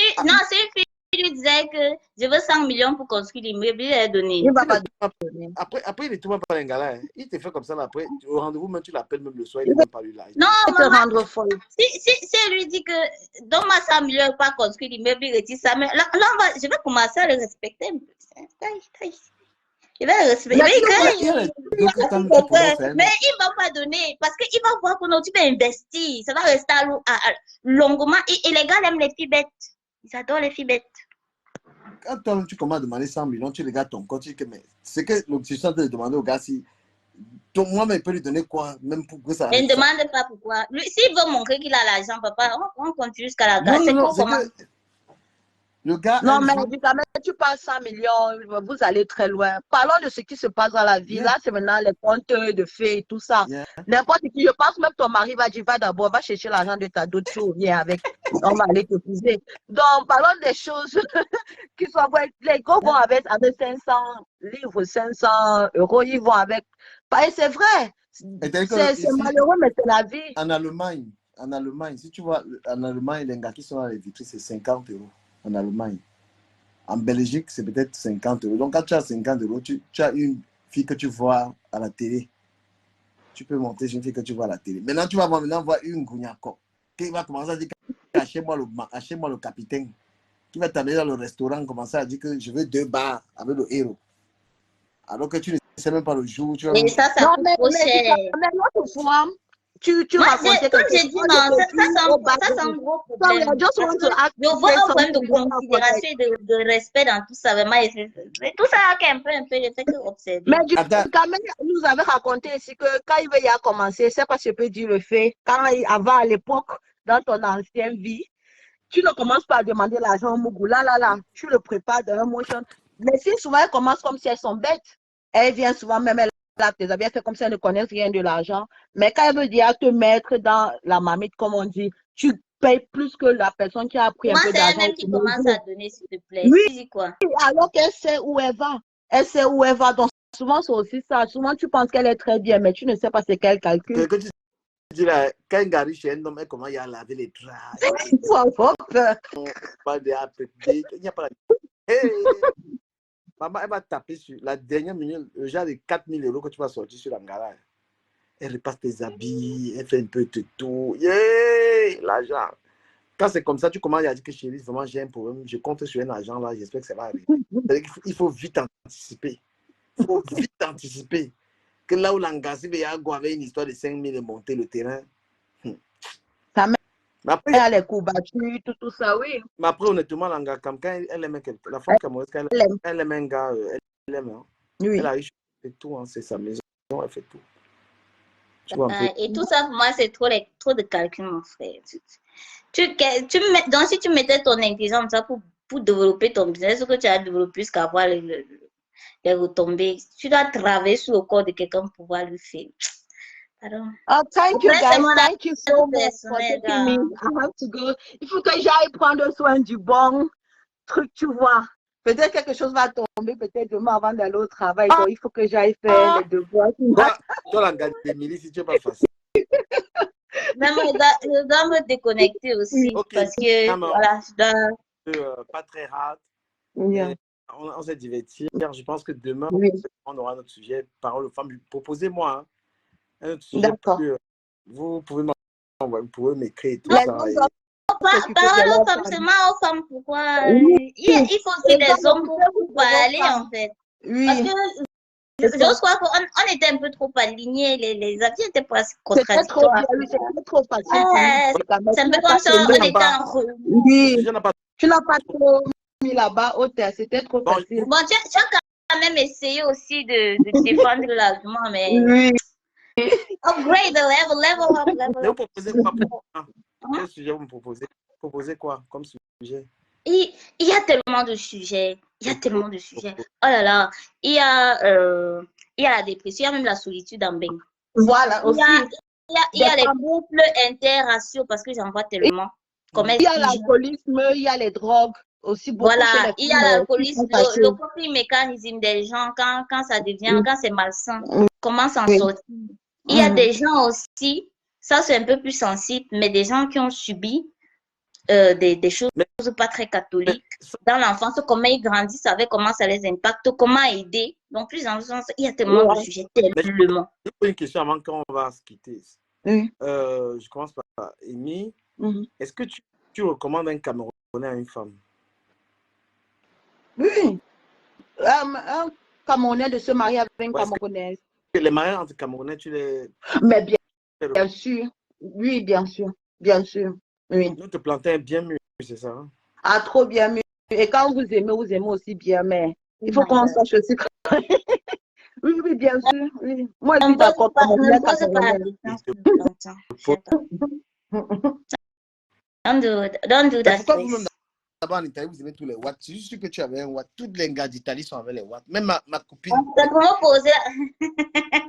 une fille qui lui disait que je veux 100 millions pour construire l'immeuble. Il a donné. Il va pas donner. Après, il ne trouve pas un gars là. Il te fait comme ça là. Après, au rendez-vous, même tu l'appelles même le soir. Il ne veut pas lui là. Non, te rendre folle. Si elle lui dit que donne-moi 100 millions pour pas construire l'immeuble, il retire ça. Mais là, je vais commencer à le respecter un peu. Il va le respecter. Mais Mais, tu vois, Il y a les deux que quand tu commences à mais il ne va pas donner parce qu'il va voir que non, tu peux investir. Ça va rester longuement. Et les gars aiment les filles bêtes. Ils adorent les filles bêtes. quand toi, tu commences à demander 100 millions, tu regardes ton compte, tu dis que mais c'est que je suis en train de demander au gars si moi, mais il peut lui donner quoi, même pour que ça. Il ne demande pas pourquoi. S'il veut montrer qu'il a l'argent, papa, on continue jusqu'à la gare. Non, non, c'est que le gars. non, mais évidemment, tu passes 100 millions, vous allez très loin. Parlons de ce qui se passe dans la vie. Yeah. Là, c'est maintenant les comptes de fées et tout ça. Yeah. N'importe qui, je pense même ton mari va dire, va d'abord, va chercher l'argent de ta dot, tu reviens avec. On va aller t'épouser. Donc, parlons des choses qui sont vraies. Les gars vont avec 500 livres, 500 euros, ils vont avec. Et c'est vrai. C'est malheureux, mais c'est la vie. En Allemagne, si tu vois, en Allemagne, les gars qui sont dans les vitrines, c'est 50 euros. En Allemagne. En Belgique, c'est peut-être 50 euros. Donc, quand tu as 50 euros, tu as une fille que tu vois à la télé. Tu peux monter sur une fille que tu vois à la télé. Maintenant, tu vas voir une Gougnako qui va commencer à dire achète-moi le capitaine. Qui va t'amener dans le restaurant, commencer à dire que je veux 2 bars avec le héros. Alors que tu ne sais même pas le jour. Tu vas et ça coûte trop cher. Mais l'autre fois, tu racontais comme j'ai dit, non, ça c'est un gros problème. Je vois un problème de considération et de respect dans tout ça. Vraiment, tout ça un peu, je fais que observer. Mais du coup, quand même, nous avait raconté ici que quand il veut y a commencé, c'est pas ce que je peux dire le fait. Quand avant, à l'époque, dans ton ancienne vie, tu ne commences pas à demander l'argent au Mougou. Là, tu le prépares dans un motion. Mais si souvent, elles commencent comme si elles sont bêtes, elles viennent souvent même, elles fait comme si elles ne connaissent rien de l'argent. Mais quand elle veut dire te mettre dans la marmite, comme on dit, tu payes plus que la personne qui a pris un peu d'argent. Moi, c'est elle-même qui commence à donner, s'il te plaît. Oui, tu dis quoi? Alors qu'elle sait où elle va. Elle sait où elle va. Donc, souvent, c'est aussi ça. Souvent, tu penses qu'elle est très bien, mais tu ne sais pas ce qu'elle calcule. Que tu dis là, quand un gars riche, un homme, comment il a lavé les draps. Pas de il n'y a pas hey. Maman, elle va taper sur la dernière minute, le genre de 4000 euros que tu vas sortir sur l'angara. Elle repasse tes habits, elle fait un peu de tout. Yeah, l'argent. Quand c'est comme ça, tu commences à dire que chérie, vraiment, j'ai un problème. Je compte sur un argent là, j'espère que ça va arriver. Il faut vite anticiper. Il faut vite anticiper. Que là où l'engagé avait une histoire de 5000 et monter le terrain. Ça met après, elle les coups battus, tout ça, oui. Mais après, honnêtement, quand elle aime quelqu'un, la femme camerounaise, elle aime un gars, elle aime. Hein. Oui. Elle arrive, elle fait tout, hein, c'est sa maison, elle fait tout. Tu vois un peu. Et tout ça, pour moi, c'est trop de calcul, mon frère. Donc, si tu mettais ton intelligence pour développer ton business, ce que tu as développé jusqu'à avoir les retombées, tu dois travailler sur le corps de quelqu'un pour pouvoir le faire. Pardon. Oh, thank you, guys. Thank you so much for taking me. I have to go. Il faut que j'aille prendre soin du bon truc, tu vois. Peut-être quelque chose va tomber, peut-être demain avant d'aller au travail. Donc, il faut que j'aille faire les devoirs. Toi, la gare d'Emilie, si tu n'es pas facile. Non, mais je dois me déconnecter aussi. Okay. Parce que, voilà, je dois... pas très hard. Yeah. On s'est diverti. Je pense que demain, on aura notre sujet. Parole aux femmes. Proposez-moi. Hein. D'accord. Vous pouvez m'écrire tout ça. Parlons comme seulement aux femmes, pourquoi il faut aussi des hommes pour parler en fait. Oui. Parce que je crois qu'on était un peu trop alignés, les avis étaient presque contradictoires. C'était trop facile. C'est un peu comme ça, on était en oui. Tu n'as pas trop mis là-bas au terre, c'était trop facile. Bon, tu as quand même essayé aussi de défendre l'argument, mais... Oui. Upgrade the level. Mais vous proposez quoi pour quel sujet vous me proposez? Vous proposez quoi comme sujet? Il y a tellement de sujets. Oh là là. Il y a la dépression, il y a même la solitude en bain. Voilà, aussi. Il y a les couples interraciaux parce que j'en vois tellement. Il y a l'alcoolisme, il y a les drogues. Aussi beaucoup. Voilà, il y a l'alcoolisme, le coping mécanisme des gens quand ça devient, quand c'est malsain, comment s'en sortir. Il y a des gens aussi, ça c'est un peu plus sensible, mais des gens qui ont subi des choses pas très catholiques dans l'enfance, comment ils grandissent avec comment ça les impacte, comment aider. Donc, plus en sens, il y a tellement de sujets, tellement. Je pose une question avant qu'on va se quitter. Je commence par Amy. Est-ce que tu recommandes un Camerounais à une femme? Oui. Camerounais de se marier avec une Ouais, Camerounaise. les mariages entre Camerounais, tu les... Mais bien sûr. Oui, bien sûr. Bien sûr. Oui. Nous te planter bien mieux, c'est ça. Hein? Ah, trop bien mieux. Et quand vous aimez aussi bien, mais il faut qu'on sache aussi. Oui, oui, bien sûr. Oui. Moi, je suis d'accord. Ne me pose pas la question sur le plantain. Je sais pas. Don't do that, Pourquoi vous-même please. d'abord en Italie, vous aimez tous les watts? C'est juste que tu avais un watt. Toutes les gars d'Italie sont avec les watts. Même ma copine. C'est pour me poser.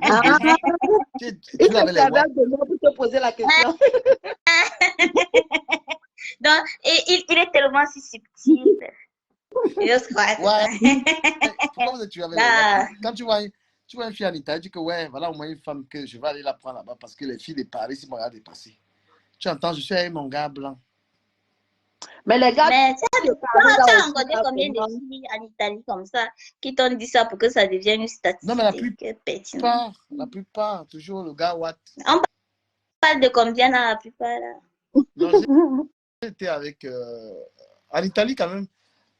Ah, tu l'avais les watts. pour te poser la question. Donc, il est tellement si subtil. Je crois que ouais. Pourquoi vous êtes avec les watts? Quand tu vois une fille en Italie, tu dis que ouais, voilà au moins une femme que je vais aller la prendre là-bas parce que les filles de Paris, si me regardent dépasser. Tu entends, je suis avec mon gars blanc. Mais les gars, mais tu as rencontré combien de filles en Italie comme ça qui t'ont dit ça pour que ça devienne une statistique? Non, mais la plupart, toujours le gars what? On parle de combien dans la plupart là? Non, j'étais avec... en Italie quand même,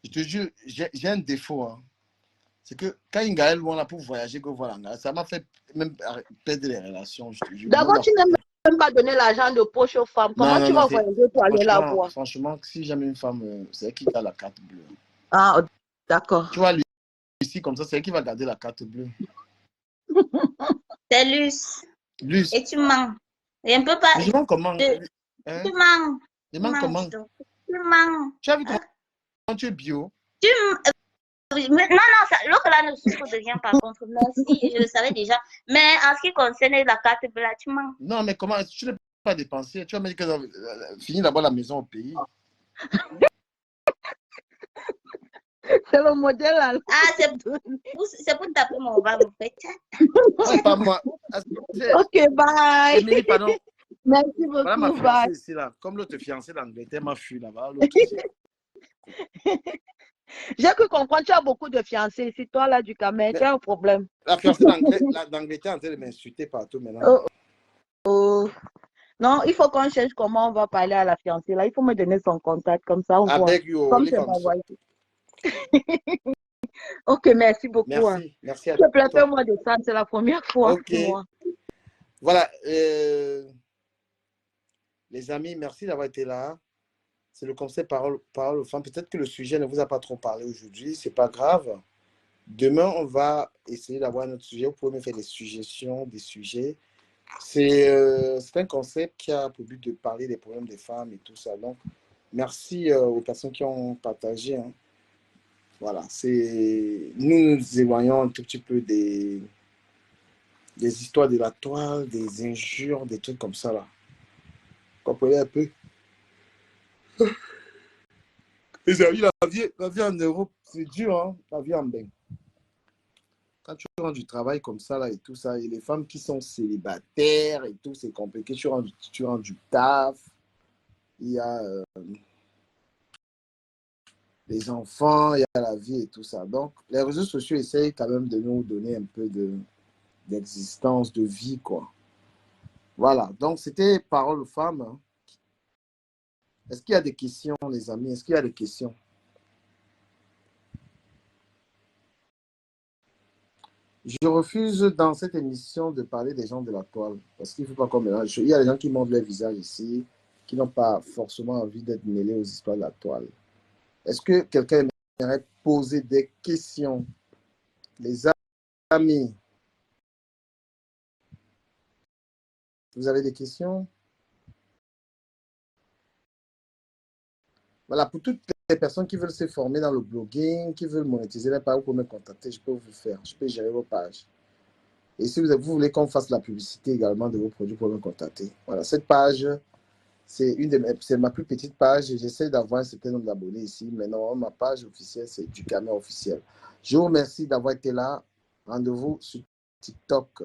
je te jure, j'ai un défaut. Hein. C'est que quand une gars est loin là pour voyager, que voilà, ça m'a fait même perdre les relations, je te jure. D'abord, tu n'aimes même pas donner l'argent de poche aux femmes. Comment tu vas voyager pour aller la voir? Franchement, si jamais une femme, c'est elle qui a la carte bleue. Ah, d'accord. Tu vois, ici, comme ça, c'est elle qui va garder la carte bleue. C'est Luce. Luce. Et tu mens. Et un peu pas. Mais je mens comment? Tu mens. Je mens comment? Tu mens. Tu as vu comment tu es bio? Non, l'autre là ne souffre de rien par contre. Merci, je le savais déjà. Mais en ce qui concerne la carte bleue, tu mens. Non, mais comment? Tu n'es pas dépensé. Tu vas me dire que fini d'abord la maison au pays. C'est le modèle là. Ah, c'est pour taper mon bas, en fait. Non, pas moi. Ok, bye. Émilie, pardon. Merci beaucoup. Voilà ma fiancée ici, là. Comme l'autre fiancée d'Angleterre m'a fui là-bas. J'ai cru comprendre, tu as beaucoup de fiancés ici. Toi, là, du Cameroun, tu as un problème. La fiancée d'Angleterre est en train de m'insulter partout maintenant. Non, il faut qu'on cherche comment on va parler à la fiancée. Là, il faut me donner son contact, comme ça, on voit. Avec you, comme c'est ma voix. Ok, merci beaucoup. Merci à toi. Je préfère moi de ça, c'est la première fois pour moi. Voilà. Les amis, merci d'avoir été là. C'est le conseil parole aux femmes. Peut-être que le sujet ne vous a pas trop parlé aujourd'hui. C'est pas grave. Demain, on va essayer d'avoir un autre sujet. Vous pouvez me faire des suggestions, des sujets. C'est un concept qui a pour but de parler des problèmes des femmes et tout ça. Donc, merci aux personnes qui ont partagé. Hein. Voilà. Nous nous éloignons un tout petit peu des histoires de la toile, des injures, des trucs comme ça là. Vous comprenez un peu? Les amis, la vie en Europe, c'est dur, hein? La vie en bain. Quand tu rentres du travail comme ça, là, et tout ça, et les femmes qui sont célibataires et tout, c'est compliqué. Tu rentres du taf, il y a les enfants, il y a la vie et tout ça. Donc, les réseaux sociaux essayent quand même de nous donner un peu d'existence, de vie, quoi. Voilà, donc c'était Parole aux femmes. Hein. Est-ce qu'il y a des questions, les amis? Est-ce qu'il y a des questions? Je refuse dans cette émission de parler des gens de la toile. Parce qu'il ne faut pas qu'on mélange. Il y a des gens qui montrent leur visage ici, qui n'ont pas forcément envie d'être mêlés aux histoires de la toile. Est-ce que quelqu'un aimerait poser des questions? Les amis, vous avez des questions? Voilà, pour toutes les personnes qui veulent se former dans le blogging, qui veulent monétiser la page, vous pouvez me contacter, je peux vous faire, je peux gérer vos pages. Et si vous voulez qu'on fasse la publicité également de vos produits, vous pouvez me contacter. Voilà, cette page, c'est ma plus petite page. J'essaie d'avoir un certain nombre d'abonnés ici. Mais non, ma page officielle, c'est du Cameroun officiel. Je vous remercie d'avoir été là. Rendez-vous sur TikTok.